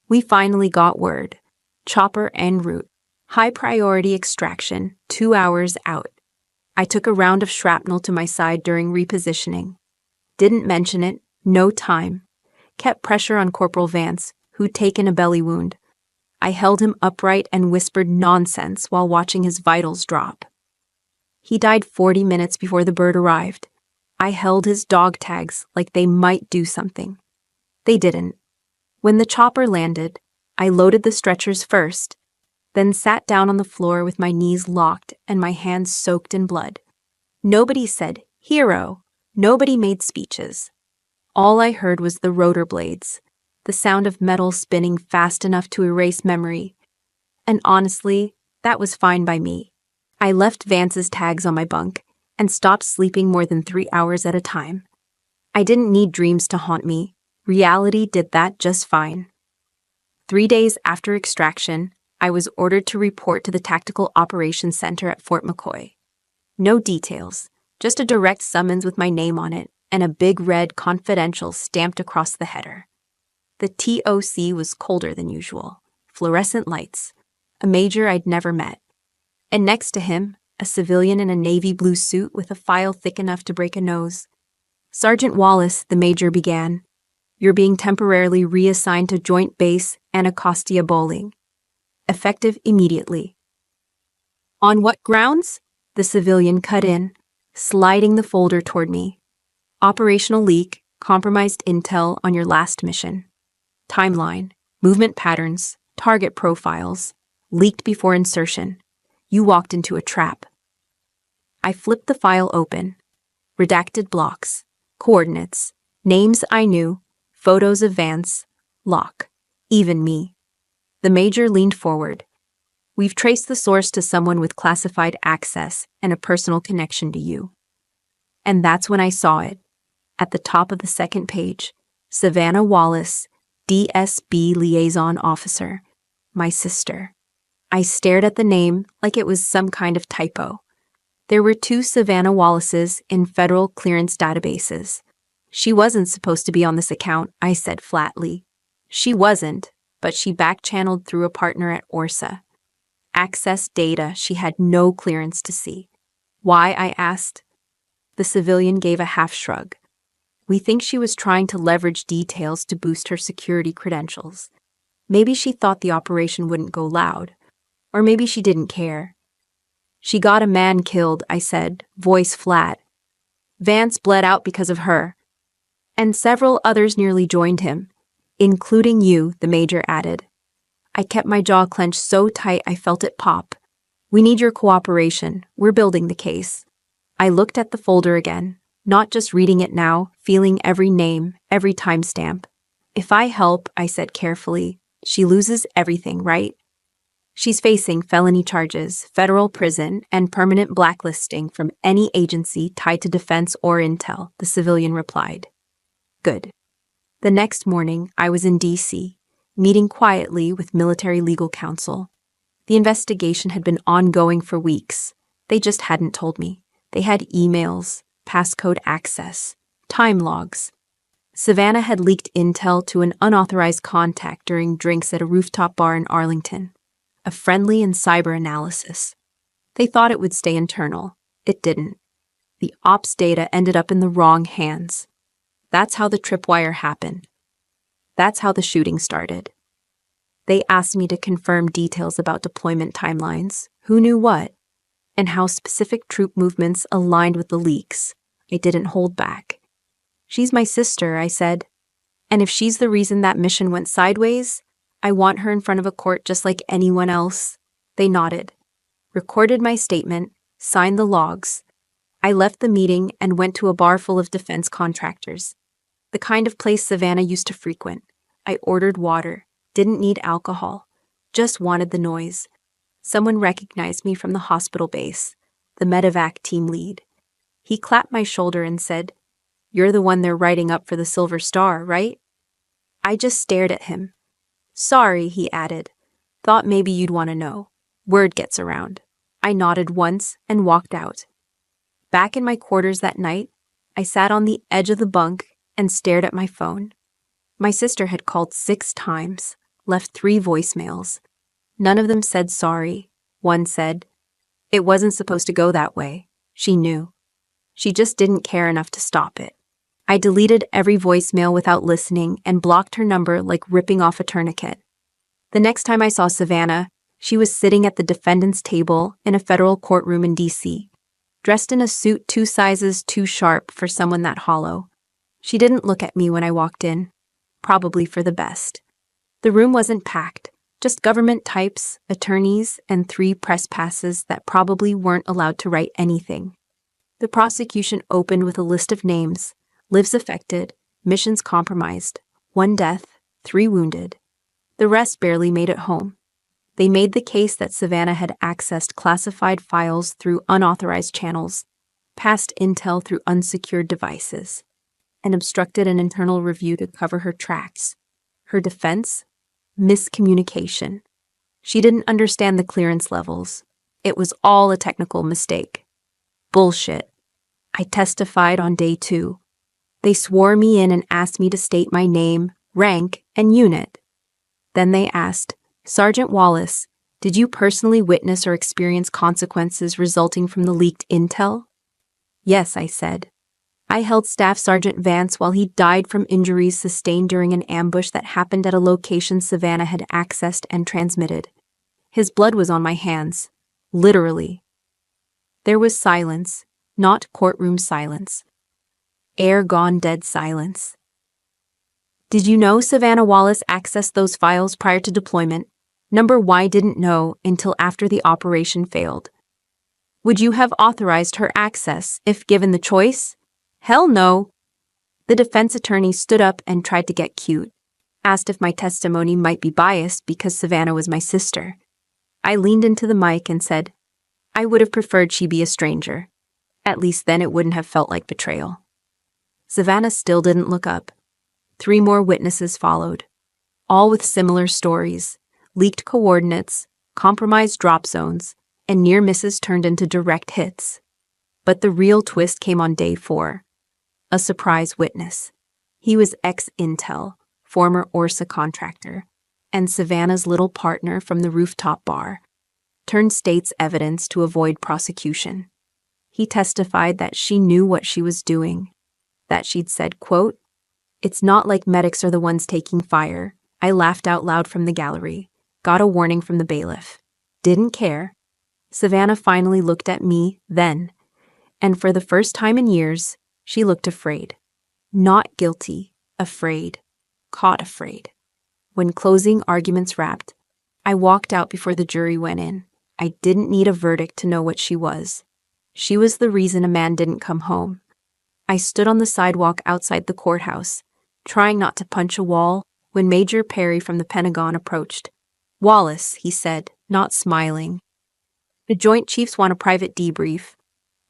Speaker 1: We finally got word. Chopper en route. High priority extraction, 2 hours out. I took a round of shrapnel to my side during repositioning. Didn't mention it, no time. Kept pressure on Corporal Vance, who'd taken a belly wound. I held him upright and whispered nonsense while watching his vitals drop. He died 40 minutes before the bird arrived. I held his dog tags like they might do something. They didn't. When the chopper landed, I loaded the stretchers first, then sat down on the floor with my knees locked and my hands soaked in blood. Nobody said, "Hero." Nobody made speeches. All I heard was the rotor blades, the sound of metal spinning fast enough to erase memory. And honestly, that was fine by me. I left Vance's tags on my bunk and stopped sleeping more than 3 hours at a time. I didn't need dreams to haunt me. Reality did that just fine. 3 days after extraction, I was ordered to report to the Tactical Operations Center at Fort McCoy. No details, just a direct summons with my name on it and a big red confidential stamped across the header. The TOC was colder than usual. Fluorescent lights. A major I'd never met. And next to him, a civilian in a navy blue suit with a file thick enough to break a nose. "Sergeant Wallace," the major began. "You're being temporarily reassigned to Joint Base Anacostia Bowling. Effective immediately." "On what grounds?" the civilian cut in, sliding the folder toward me. "Operational leak, compromised intel on your last mission. Timeline, movement patterns, target profiles, leaked before insertion. You walked into a trap." I flipped the file open. Redacted blocks, coordinates, names I knew, photos of Vance, Locke, even me. The major leaned forward. "We've traced the source to someone with classified access and a personal connection to you." And that's when I saw it. At the top of the second page, Savannah Wallace, DSB Liaison Officer, my sister. I stared at the name like it was some kind of typo. There were 2 Savannah Wallaces in federal clearance databases. "She wasn't supposed to be on this account," I said flatly. She wasn't, but she back-channeled through a partner at ORSA. Accessed data she had no clearance to see. "Why?" I asked. The civilian gave a half shrug. "We think she was trying to leverage details to boost her security credentials. Maybe she thought the operation wouldn't go loud. Or maybe she didn't care." "She got a man killed," I said, voice flat. "Vance bled out because of her." "And several others nearly joined him, including you," the major added. I kept my jaw clenched so tight I felt it pop. "We need your cooperation. We're building the case." I looked at the folder again, not just reading it now, feeling every name, every timestamp. "If I help," I said carefully, "she loses everything, right?" "She's facing felony charges, federal prison, and permanent blacklisting from any agency tied to defense or intel," the civilian replied. Good. The next morning, I was in D.C., meeting quietly with military legal counsel. The investigation had been ongoing for weeks. They just hadn't told me. They had emails, passcode access, time logs. Savannah had leaked intel to an unauthorized contact during drinks at a rooftop bar in Arlington. A friendly and cyber analysis. They thought it would stay internal. It didn't. The ops data ended up in the wrong hands. That's how the tripwire happened. That's how the shooting started. They asked me to confirm details about deployment timelines, who knew what, and how specific troop movements aligned with the leaks. I didn't hold back. "She's my sister," I said. "And if she's the reason that mission went sideways, I want her in front of a court just like anyone else." They nodded, recorded my statement, signed the logs. I left the meeting and went to a bar full of defense contractors. The kind of place Savannah used to frequent. I ordered water, didn't need alcohol, just wanted the noise. Someone recognized me from the hospital base, the medevac team lead. He clapped my shoulder and said, "You're the one they're writing up for the Silver Star, right?" I just stared at him. "Sorry," he added. "Thought maybe you'd want to know. Word gets around." I nodded once and walked out. Back in my quarters that night, I sat on the edge of the bunk and stared at my phone. My sister had called 6 times, left 3 voicemails. None of them said sorry. One said, "It wasn't supposed to go that way." She knew. She just didn't care enough to stop it. I deleted every voicemail without listening and blocked her number like ripping off a tourniquet. The next time I saw Savannah, she was sitting at the defendant's table in a federal courtroom in D.C., dressed in a suit 2 sizes too sharp for someone that hollow. She didn't look at me when I walked in, probably for the best. The room wasn't packed, just government types, attorneys, and 3 press passes that probably weren't allowed to write anything. The prosecution opened with a list of names, lives affected, missions compromised, 1 death, 3 wounded. The rest barely made it home. They made the case that Savannah had accessed classified files through unauthorized channels, passed intel through unsecured devices, and obstructed an internal review to cover her tracks. Her defense? Miscommunication. She didn't understand the clearance levels. It was all a technical mistake. Bullshit. I testified on day 2. They swore me in and asked me to state my name, rank, and unit. Then they asked, Sergeant Wallace, did you personally witness or experience consequences resulting from the leaked intel? Yes, I said. I held Staff Sergeant Vance while he died from injuries sustained during an ambush that happened at a location Savannah had accessed and transmitted. His blood was on my hands. Literally. There was silence, not courtroom silence. Air gone dead silence. Did you know Savannah Wallace accessed those files prior to deployment? Number Y didn't know until after the operation failed. Would you have authorized her access if given the choice? Hell no. The defense attorney stood up and tried to get cute, asked if my testimony might be biased because Savannah was my sister. I leaned into the mic and said, I would have preferred she be a stranger. At least then it wouldn't have felt like betrayal. Savannah still didn't look up. 3 more witnesses followed, all with similar stories, leaked coordinates, compromised drop zones, and near misses turned into direct hits. But the real twist came on day 4. A surprise witness. He was ex-Intel, former ORSA contractor, and Savannah's little partner from the rooftop bar, turned state's evidence to avoid prosecution. He testified that she knew what she was doing, that she'd said, quote, "It's not like medics are the ones taking fire. I laughed out loud from the gallery, got a warning from the bailiff. Didn't care." Savannah finally looked at me then, and for the first time in years, she looked afraid. Not guilty, afraid, caught afraid. When closing arguments wrapped, I walked out before the jury went in. I didn't need a verdict to know what she was. She was the reason a man didn't come home. I stood on the sidewalk outside the courthouse, trying not to punch a wall, when Major Perry from the Pentagon approached. "Wallace," he said, not smiling. "The Joint Chiefs want a private debrief.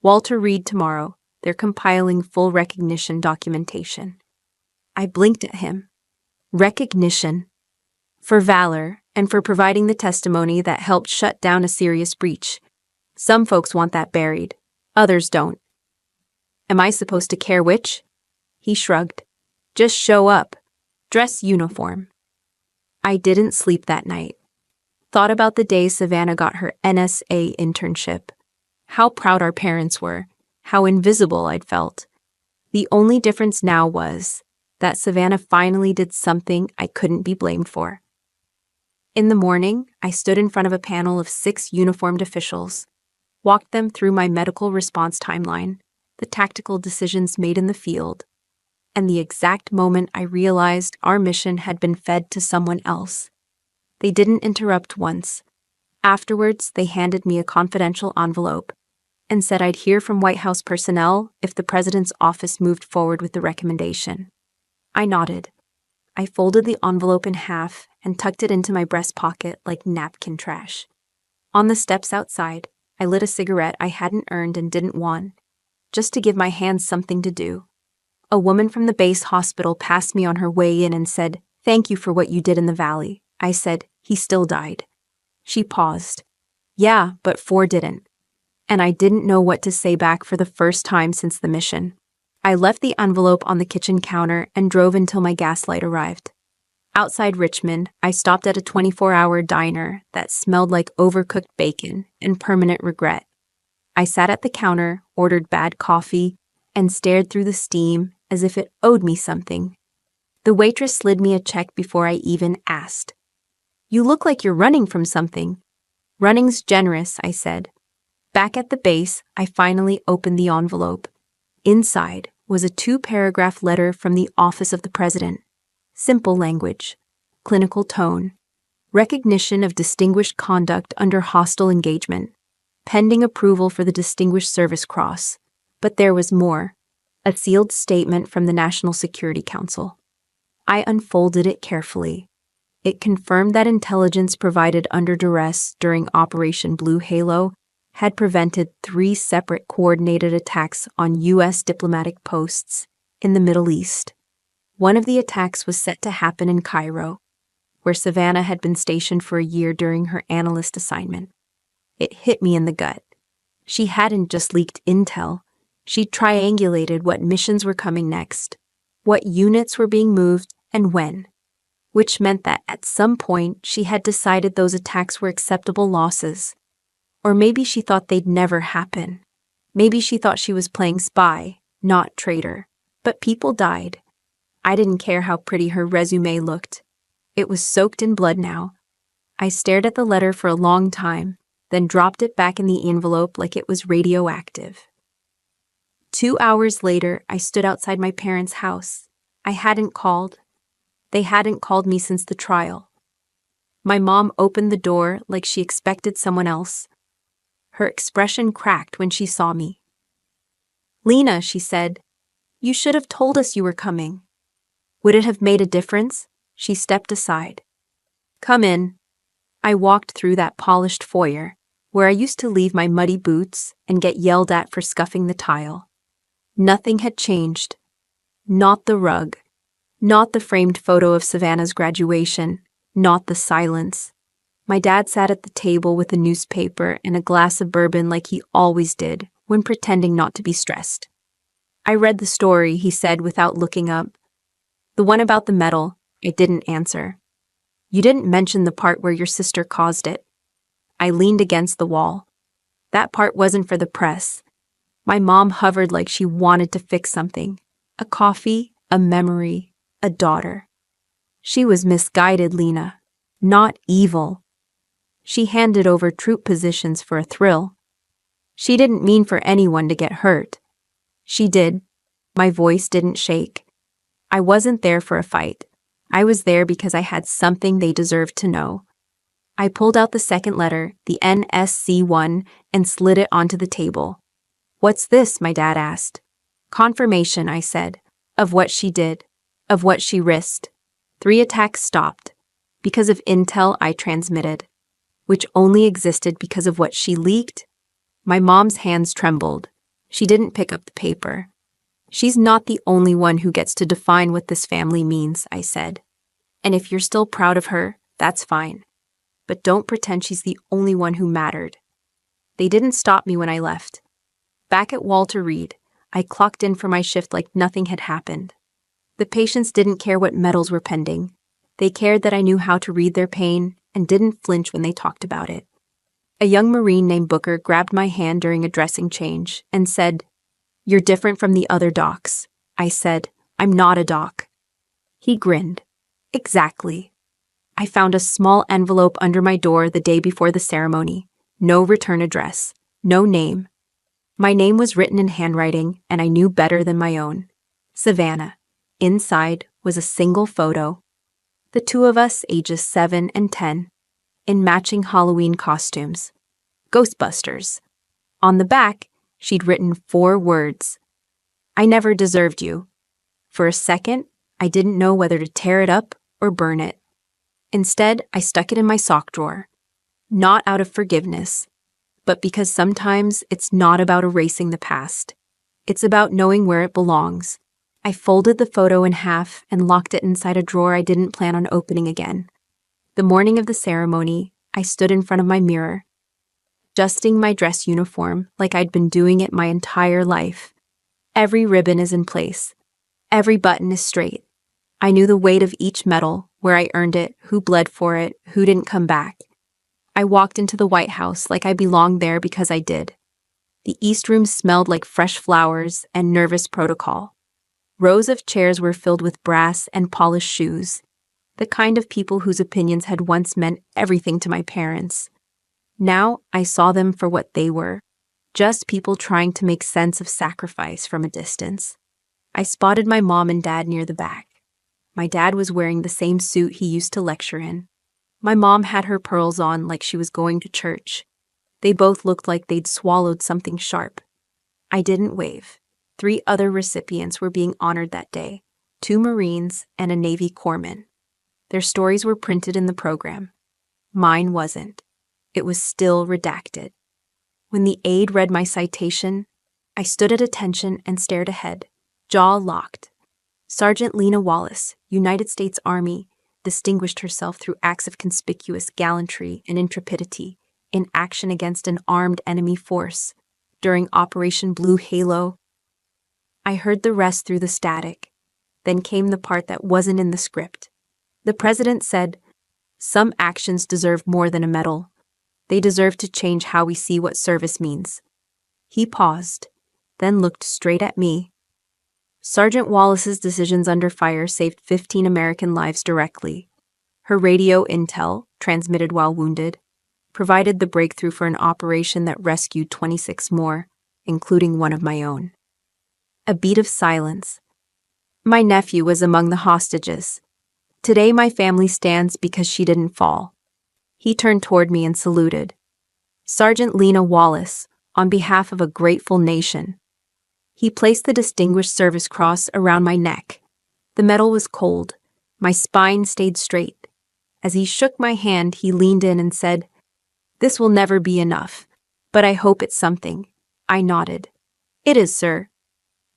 Speaker 1: Walter Reed tomorrow. They're compiling full recognition documentation." I blinked at him. Recognition. For valor and for providing the testimony that helped shut down a serious breach. Some folks want that buried. Others don't. Am I supposed to care which? He shrugged. Just show up. Dress uniform. I didn't sleep that night. Thought about the day Savannah got her NSA internship. How proud our parents were. How invisible I'd felt. The only difference now was that Savannah finally did something I couldn't be blamed for. In the morning, I stood in front of a panel of 6 uniformed officials, walked them through my medical response timeline, the tactical decisions made in the field, and the exact moment I realized our mission had been fed to someone else. They didn't interrupt once. Afterwards, they handed me a confidential envelope and said I'd hear from White House personnel if the president's office moved forward with the recommendation. I nodded. I folded the envelope in half and tucked it into my breast pocket like napkin trash. On the steps outside, I lit a cigarette I hadn't earned and didn't want, just to give my hands something to do. A woman from the base hospital passed me on her way in and said, "Thank you for what you did in the valley." I said, "He still died." She paused. "Yeah, but 4 didn't." And I didn't know what to say back for the first time since the mission. I left the envelope on the kitchen counter and drove until my gaslight arrived. Outside Richmond, I stopped at a 24-hour diner that smelled like overcooked bacon and permanent regret. I sat at the counter, ordered bad coffee, and stared through the steam as if it owed me something. The waitress slid me a check before I even asked. "You look like you're running from something." "Running's generous," I said. Back at the base, I finally opened the envelope. Inside was a 2-paragraph letter from the Office of the President. Simple language, clinical tone, recognition of distinguished conduct under hostile engagement, pending approval for the Distinguished Service Cross. But there was more, a sealed statement from the National Security Council. I unfolded it carefully. It confirmed that intelligence provided under duress during Operation Blue Halo had prevented 3 separate coordinated attacks on U.S. diplomatic posts in the Middle East. One of the attacks was set to happen in Cairo, where Savannah had been stationed for a year during her analyst assignment. It hit me in the gut. She hadn't just leaked intel. She triangulated what missions were coming next, what units were being moved, and when, which meant that at some point she had decided those attacks were acceptable losses. Or maybe she thought they'd never happen. Maybe she thought she was playing spy, not traitor. But people died. I didn't care how pretty her resume looked. It was soaked in blood now. I stared at the letter for a long time, then dropped it back in the envelope like it was radioactive. 2 hours later, I stood outside my parents' house. I hadn't called. They hadn't called me since the trial. My mom opened the door like she expected someone else. Her expression cracked when she saw me. "Lena," she said, "you should have told us you were coming." Would it have made a difference? She stepped aside. "Come in." I walked through that polished foyer, where I used to leave my muddy boots and get yelled at for scuffing the tile. Nothing had changed. Not the rug. Not the framed photo of Savannah's graduation. Not the silence. My dad sat at the table with a newspaper and a glass of bourbon like he always did when pretending not to be stressed. "I read the story," he said without looking up. "The one about the medal." I didn't answer. "You didn't mention the part where your sister caused it." I leaned against the wall. That part wasn't for the press. My mom hovered like she wanted to fix something. A coffee, a memory, a daughter. She was misguided, Lena. Not evil. She handed over troop positions for a thrill. She didn't mean for anyone to get hurt. She did. My voice didn't shake. I wasn't there for a fight. I was there because I had something they deserved to know. I pulled out the second letter, the NSC one, and slid it onto the table. "What's this?" my dad asked. "Confirmation," I said, "of what she did, of what she risked. 3 attacks stopped, because of intel I transmitted, which only existed because of what she leaked." My mom's hands trembled. She didn't pick up the paper. "She's not the only one who gets to define what this family means," I said. "And if you're still proud of her, that's fine. But don't pretend she's the only one who mattered." They didn't stop me when I left. Back at Walter Reed, I clocked in for my shift like nothing had happened. The patients didn't care what medals were pending. They cared that I knew how to read their pain and didn't flinch when they talked about it. A young Marine named Booker grabbed my hand during a dressing change and said, "You're different from the other docs." I said, "I'm not a doc." He grinned. "Exactly." I found a small envelope under my door the day before the ceremony. No return address. No name. My name was written in handwriting, and I knew better than my own. Savannah. Inside was a single photo. The two of us, ages 7 and 10, in matching Halloween costumes. Ghostbusters. On the back, she'd written 4 words. "I never deserved you." For a second, I didn't know whether to tear it up or burn it. Instead, I stuck it in my sock drawer. Not out of forgiveness, but because sometimes it's not about erasing the past. It's about knowing where it belongs. I folded the photo in half and locked it inside a drawer I didn't plan on opening again. The morning of the ceremony, I stood in front of my mirror, adjusting my dress uniform like I'd been doing it my entire life. Every ribbon is in place. Every button is straight. I knew the weight of each medal, where I earned it, who bled for it, who didn't come back. I walked into the White House like I belonged there because I did. The East Room smelled like fresh flowers and nervous protocol. Rows of chairs were filled with brass and polished shoes, the kind of people whose opinions had once meant everything to my parents. Now I saw them for what they were, just people trying to make sense of sacrifice from a distance. I spotted my mom and dad near the back. My dad was wearing the same suit he used to lecture in. My mom had her pearls on like she was going to church. They both looked like they'd swallowed something sharp. I didn't wave. 3 other recipients were being honored that day, 2 Marines and a Navy corpsman. Their stories were printed in the program. Mine wasn't. It was still redacted. When the aide read my citation, I stood at attention and stared ahead, jaw locked. Sergeant Lena Wallace, United States Army, distinguished herself through acts of conspicuous gallantry and intrepidity in action against an armed enemy force during Operation Blue Halo. I heard the rest through the static. Then came the part that wasn't in the script. The president said, "Some actions deserve more than a medal. They deserve to change how we see what service means." He paused, then looked straight at me. Sergeant Wallace's decisions under fire saved 15 American lives directly. Her radio intel, transmitted while wounded, provided the breakthrough for an operation that rescued 26 more, including one of my own. A beat of silence. My nephew was among the hostages. Today my family stands because she didn't fall. He turned toward me and saluted. "Sergeant Lena Wallace, on behalf of a grateful nation." He placed the Distinguished Service Cross around my neck. The metal was cold. My spine stayed straight. As he shook my hand, he leaned in and said, "This will never be enough, but I hope it's something." I nodded. "It is, sir."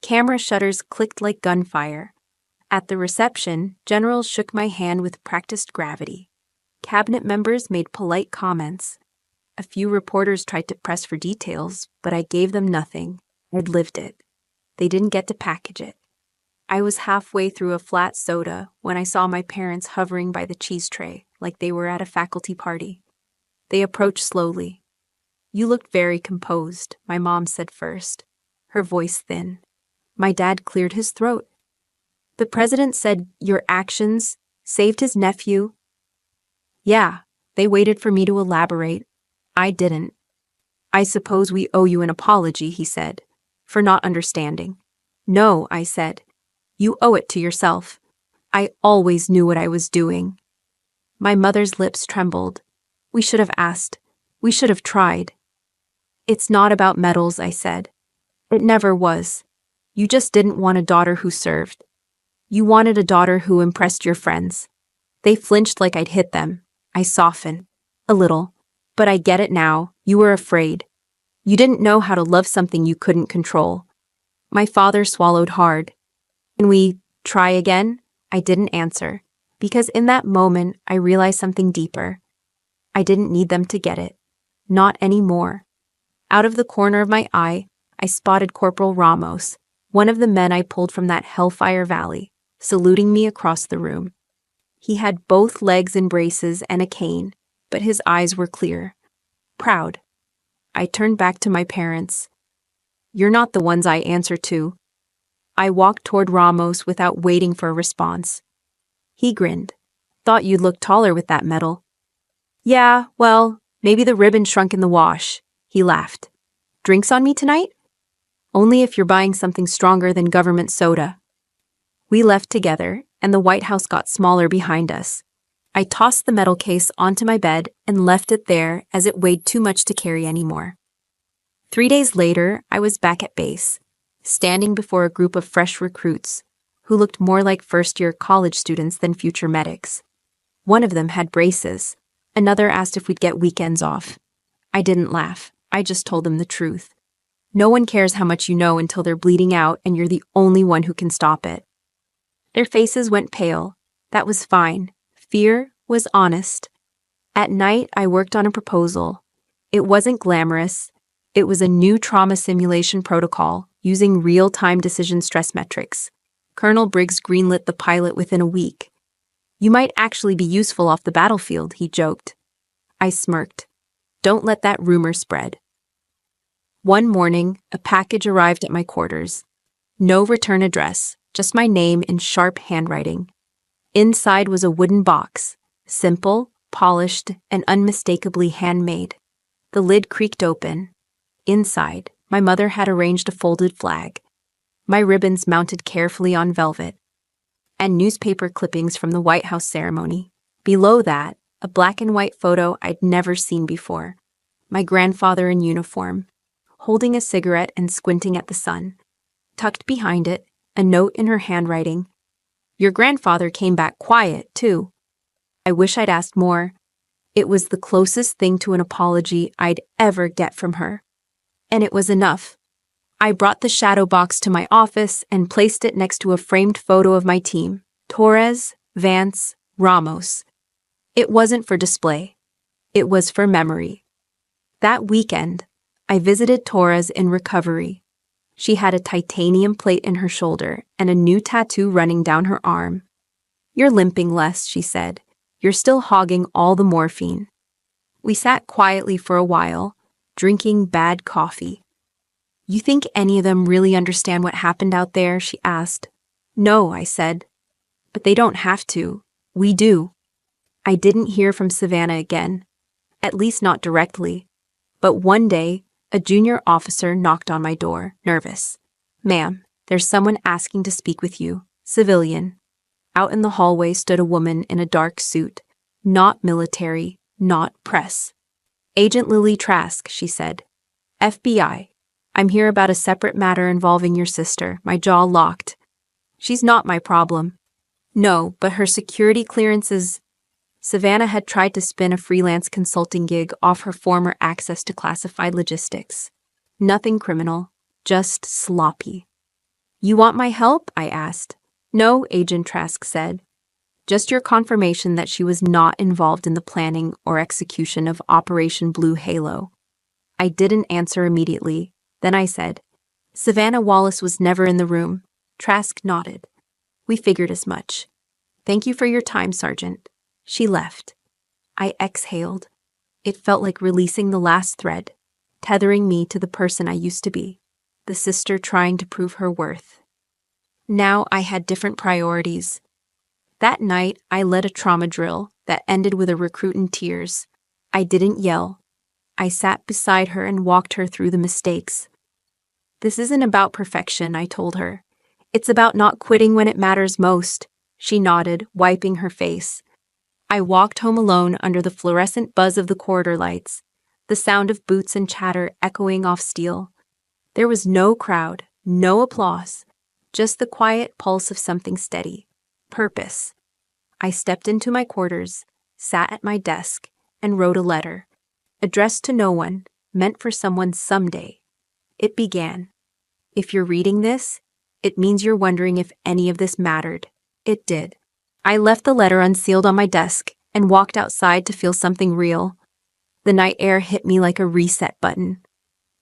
Speaker 1: Camera shutters clicked like gunfire. At the reception, generals shook my hand with practiced gravity. Cabinet members made polite comments. A few reporters tried to press for details, but I gave them nothing. I'd lived it. They didn't get to package it. I was halfway through a flat soda when I saw my parents hovering by the cheese tray like they were at a faculty party. They approached slowly. "You looked very composed," my mom said first, her voice thin. My dad cleared his throat. "The president said your actions saved his nephew." "Yeah," they waited for me to elaborate. I didn't. "I suppose we owe you an apology," he said, "for not understanding." "No," I said. "You owe it to yourself. I always knew what I was doing." My mother's lips trembled. "We should have asked. We should have tried." "It's not about medals," I said. "It never was. You just didn't want a daughter who served. You wanted a daughter who impressed your friends." They flinched like I'd hit them. I softened. "A little. But I get it now. You were afraid. You didn't know how to love something you couldn't control." My father swallowed hard. "Can we try again?" I didn't answer, because in that moment I realized something deeper. I didn't need them to get it. Not anymore. Out of the corner of my eye, I spotted Corporal Ramos, one of the men I pulled from that Hellfire Valley, saluting me across the room. He had both legs in braces and a cane, but his eyes were clear. Proud. I turned back to my parents. "You're not the ones I answer to." I walked toward Ramos without waiting for a response. He grinned. "Thought you'd look taller with that medal." "Yeah, well, maybe the ribbon shrunk in the wash." He laughed. "Drinks on me tonight?" "Only if you're buying something stronger than government soda." We left together, and the White House got smaller behind us. I tossed the medal case onto my bed and left it there as it weighed too much to carry anymore. 3 days later, I was back at base, standing before a group of fresh recruits who looked more like first-year college students than future medics. One of them had braces. Another asked if we'd get weekends off. I didn't laugh. I just told them the truth. No one cares how much you know until they're bleeding out and you're the only one who can stop it. Their faces went pale. That was fine. Fear was honest. At night, I worked on a proposal. It wasn't glamorous. It was a new trauma simulation protocol using real-time decision stress metrics. Colonel Briggs greenlit the pilot within a week. "You might actually be useful off the battlefield," he joked. I smirked. "Don't let that rumor spread." One morning, a package arrived at my quarters. No return address, just my name in sharp handwriting. Inside was a wooden box, simple, polished, and unmistakably handmade. The lid creaked open. Inside, my mother had arranged a folded flag, my ribbons mounted carefully on velvet, and newspaper clippings from the White House ceremony. Below that, a black and white photo I'd never seen before. My grandfather in uniform, holding a cigarette and squinting at the sun. Tucked behind it, a note in her handwriting. "Your grandfather came back quiet, too." I wish I'd asked more. It was the closest thing to an apology I'd ever get from her. And it was enough. I brought the shadow box to my office and placed it next to a framed photo of my team, Torres, Vance, Ramos. It wasn't for display. It was for memory. That weekend, I visited Torres in recovery. She had a titanium plate in her shoulder and a new tattoo running down her arm. "You're limping less," she said. "You're still hogging all the morphine." We sat quietly for a while, drinking bad coffee. "You think any of them really understand what happened out there?" she asked. "No," I said. "But they don't have to. We do." I didn't hear from Savannah again, at least not directly. But one day, a junior officer knocked on my door, nervous. "Ma'am, there's someone asking to speak with you, civilian." Out in the hallway stood a woman in a dark suit, not military, not press. "Agent Lily Trask," she said. "FBI. I'm here about a separate matter involving your sister." My jaw locked. "She's not my problem." "No, but her security clearance is—" Savannah had tried to spin a freelance consulting gig off her former access to classified logistics. Nothing criminal, just sloppy. "You want my help?" I asked. "No," Agent Trask said. "Just your confirmation that she was not involved in the planning or execution of Operation Blue Halo." I didn't answer immediately. Then I said, "Savannah Wallace was never in the room." Trask nodded. "We figured as much. Thank you for your time, Sergeant." She left. I exhaled. It felt like releasing the last thread, tethering me to the person I used to be, the sister trying to prove her worth. Now I had different priorities. That night, I led a trauma drill that ended with a recruit in tears. I didn't yell. I sat beside her and walked her through the mistakes. "This isn't about perfection," I told her. "It's about not quitting when it matters most." She nodded, wiping her face. I walked home alone under the fluorescent buzz of the corridor lights, the sound of boots and chatter echoing off steel. There was no crowd, no applause, just the quiet pulse of something steady. Purpose. I stepped into my quarters, sat at my desk, and wrote a letter, addressed to no one, meant for someone someday. It began, "If you're reading this, it means you're wondering if any of this mattered." It did. I left the letter unsealed on my desk and walked outside to feel something real. The night air hit me like a reset button.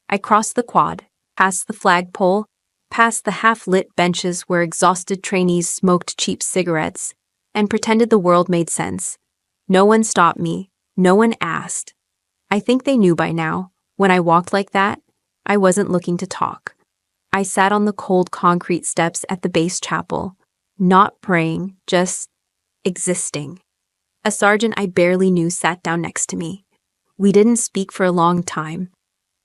Speaker 1: I crossed the quad, past the flagpole, past the half-lit benches where exhausted trainees smoked cheap cigarettes, and pretended the world made sense. No one stopped me. No one asked. I think they knew by now. When I walked like that, I wasn't looking to talk. I sat on the cold concrete steps at the base chapel, not praying, just existing. A sergeant I barely knew sat down next to me. We didn't speak for a long time.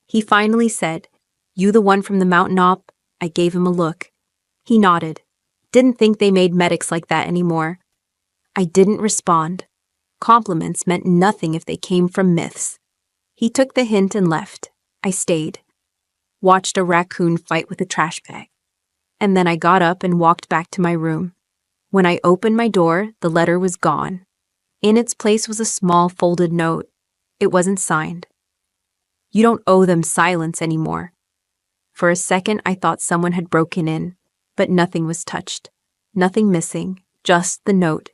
Speaker 1: He finally said, "You the one from the mountain op?" I gave him a look. He nodded. Didn't think they made medics like that anymore. I didn't respond. Compliments meant nothing if they came from myths. He took the hint and left. I stayed. Watched a raccoon fight with a trash bag. And then I got up and walked back to my room. When I opened my door, the letter was gone. In its place was a small folded note. It wasn't signed. "You don't owe them silence anymore." For a second, I thought someone had broken in, but nothing was touched. Nothing missing, just the note.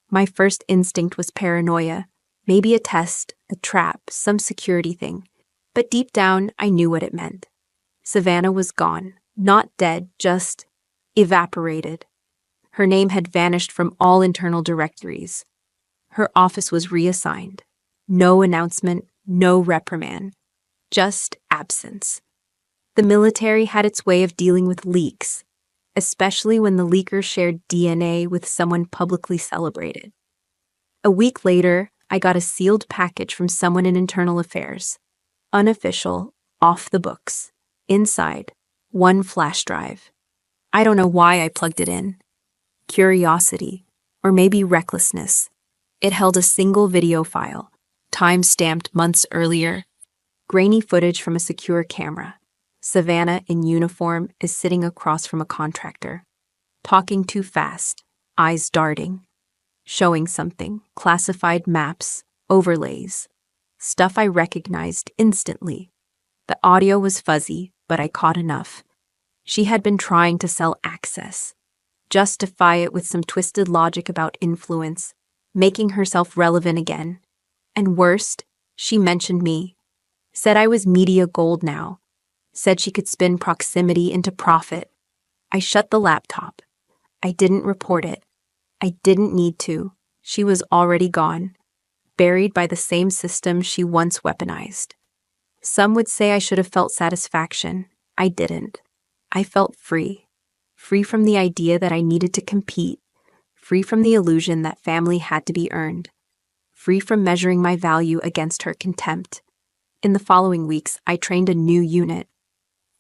Speaker 1: My first instinct was paranoia. Maybe a test, a trap, some security thing. But deep down, I knew what it meant. Savannah was gone. Not dead, just evaporated. Her name had vanished from all internal directories. Her office was reassigned. No announcement, no reprimand. Just absence. The military had its way of dealing with leaks, especially when the leaker shared DNA with someone publicly celebrated. A week later, I got a sealed package from someone in internal affairs. Unofficial, off the books. Inside, one flash drive. I don't know why I plugged it in. Curiosity, or maybe recklessness. It held a single video file, time-stamped months earlier. Grainy footage from a secure camera. Savannah in uniform is sitting across from a contractor. Talking too fast, eyes darting. Showing something, classified maps, overlays. Stuff I recognized instantly. The audio was fuzzy, but I caught enough. She had been trying to sell access. Justify it with some twisted logic about influence, making herself relevant again. And worst, she mentioned me. Said I was media gold now. said she could spin proximity into profit. I shut the laptop. I didn't report it. I didn't need to. She was already gone, buried by the same system she once weaponized. Some would say I should have felt satisfaction. I didn't. I felt free. Free from the idea that I needed to compete. Free from the illusion that family had to be earned. Free from measuring my value against her contempt. In the following weeks, I trained a new unit.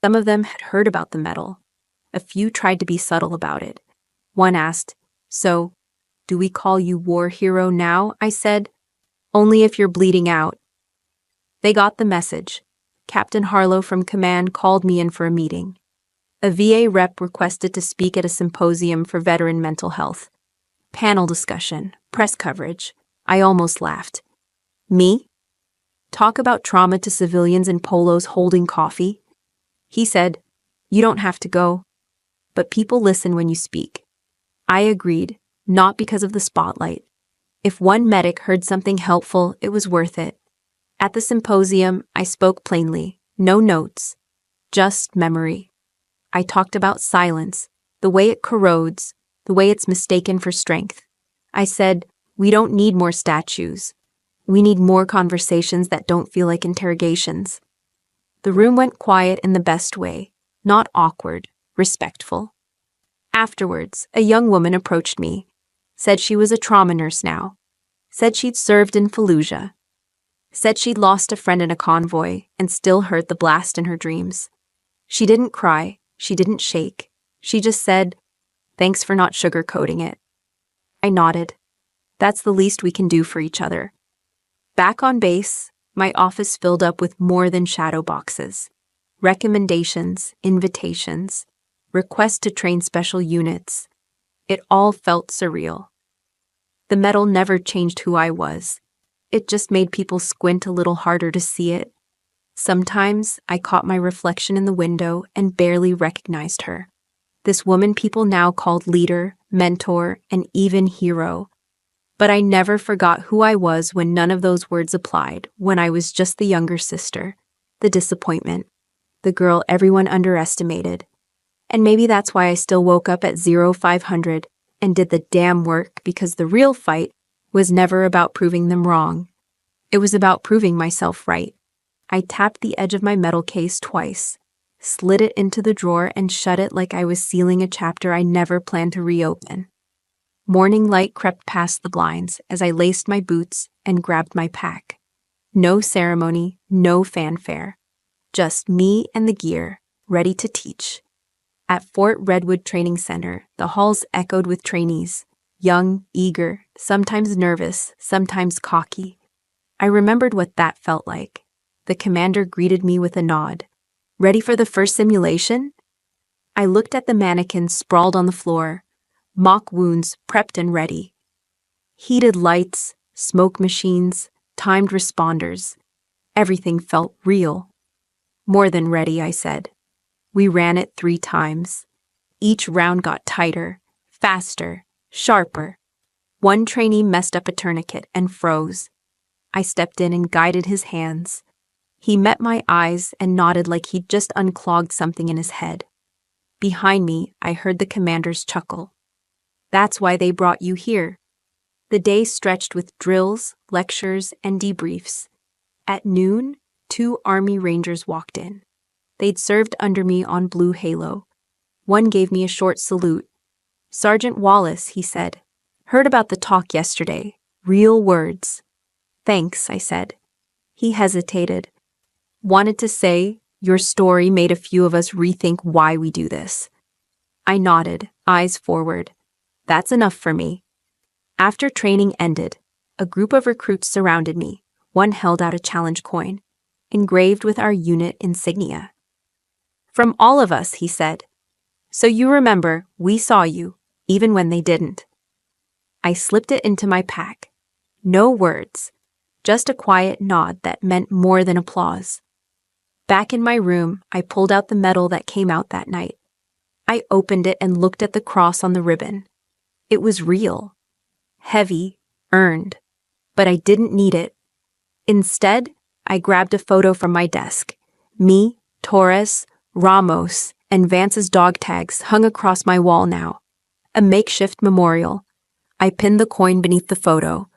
Speaker 1: Some of them had heard about the medal. A few tried to be subtle about it. One asked, "So, do we call you war hero now?" I said, "Only if you're bleeding out." They got the message. Captain Harlow from command called me in for a meeting. A VA rep requested to speak at a symposium for veteran mental health. Panel discussion, press coverage. I almost laughed. Me? Talk about trauma to civilians in polos holding coffee? He said, "You don't have to go. But people listen when you speak." I agreed, not because of the spotlight. If one medic heard something helpful, it was worth it. At the symposium, I spoke plainly, no notes, just memory. I talked about silence, the way it corrodes, the way it's mistaken for strength. I said, we don't need more statues. We need more conversations that don't feel like interrogations. The room went quiet in the best way, not awkward, respectful. Afterwards, a young woman approached me, said she was a trauma nurse now, said she'd served in Fallujah, said she'd lost a friend in a convoy and still heard the blast in her dreams. She didn't cry, she didn't shake, she just said, "Thanks for not sugarcoating it." I nodded. That's the least we can do for each other. Back on base, my office filled up with more than shadow boxes. Recommendations, invitations, requests to train special units. It all felt surreal. The medal never changed who I was. It just made people squint a little harder to see it. Sometimes I caught my reflection in the window and barely recognized her. This woman people now called leader, mentor, and even hero. But I never forgot who I was when none of those words applied, when I was just the younger sister, the disappointment, the girl everyone underestimated. And maybe that's why I still woke up at 0500 and did the damn work, because the real fight was never about proving them wrong. It was about proving myself right. I tapped the edge of my metal case twice, slid it into the drawer and shut it like I was sealing a chapter I never planned to reopen. Morning light crept past the blinds as I laced my boots and grabbed my pack. No ceremony, no fanfare. Just me and the gear, ready to teach. At Fort Redwood Training Center, the halls echoed with trainees, young, eager, sometimes nervous, sometimes cocky. I remembered what that felt like. The commander greeted me with a nod. "Ready for the first simulation?" I looked at the mannequins sprawled on the floor, mock wounds prepped and ready. Heated lights, smoke machines, timed responders. Everything felt real. "More than ready," I said. We ran it 3 times. Each round got tighter, faster, sharper. One trainee messed up a tourniquet and froze. I stepped in and guided his hands. He met my eyes and nodded like he'd just unclogged something in his head. Behind me, I heard the commander's chuckle. "That's why they brought you here." The day stretched with drills, lectures, and debriefs. At noon, 2 Army Rangers walked in. They'd served under me on Blue Halo. One gave me a short salute. "Sergeant Wallace," he said. "Heard about the talk yesterday. Real words." "Thanks," I said. He hesitated. "Wanted to say, your story made a few of us rethink why we do this." I nodded, eyes forward. "That's enough for me." After training ended, a group of recruits surrounded me. One held out a challenge coin, engraved with our unit insignia. "From all of us," he said. "So you remember, we saw you, even when they didn't." I slipped it into my pack. No words, just a quiet nod that meant more than applause. Back in my room, I pulled out the medal that came out that night. I opened it and looked at the cross on the ribbon. It was real. Heavy, earned. But I didn't need it. Instead, I grabbed a photo from my desk. Me, Torres, Ramos, and Vance's dog tags hung across my wall now. A makeshift memorial. I pinned the coin beneath the photo.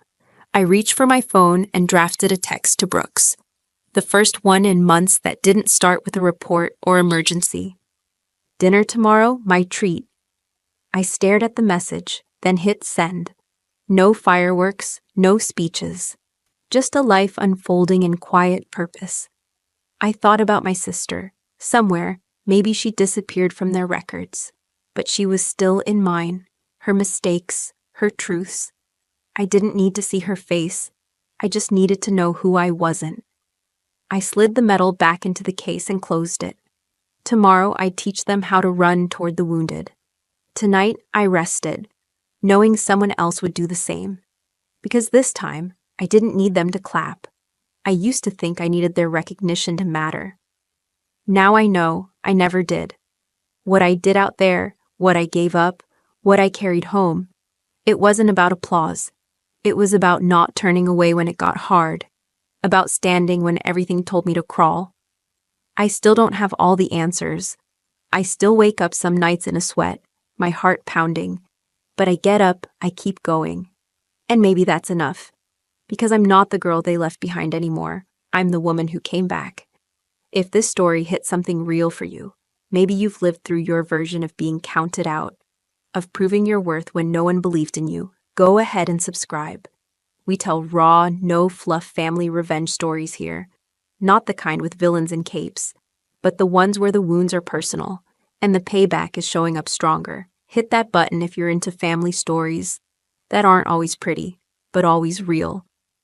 Speaker 1: I reached for my phone and drafted a text to Brooks. The first one in months that didn't start with a report or emergency. Dinner tomorrow, my treat. I stared at the message, then hit send. No fireworks, no speeches. Just a life unfolding in quiet purpose. I thought about my sister. Somewhere, maybe she disappeared from their records. But she was still in mine. Her mistakes, her truths. I didn't need to see her face. I just needed to know who I wasn't. I slid the medal back into the case and closed it. Tomorrow I'd teach them how to run toward the wounded. Tonight I rested, knowing someone else would do the same. Because this time, I didn't need them to clap. I used to think I needed their recognition to matter. Now I know I never did. What I did out there, what I gave up, what I carried home, it wasn't about applause. It was about not turning away when it got hard, about standing when everything told me to crawl. I still don't have all the answers. I still wake up some nights in a sweat, my heart pounding. But I get up, I keep going. And maybe that's enough. Because I'm not the girl they left behind anymore. I'm the woman who came back. If this story hit something real for you, maybe you've lived through your version of being counted out, of proving your worth when no one believed in you, go ahead and subscribe. We tell raw, no-fluff family revenge stories here. Not the kind with villains and capes, but the ones where the wounds are personal, and the payback is showing up stronger. Hit that button if you're into family stories that aren't always pretty, but always real.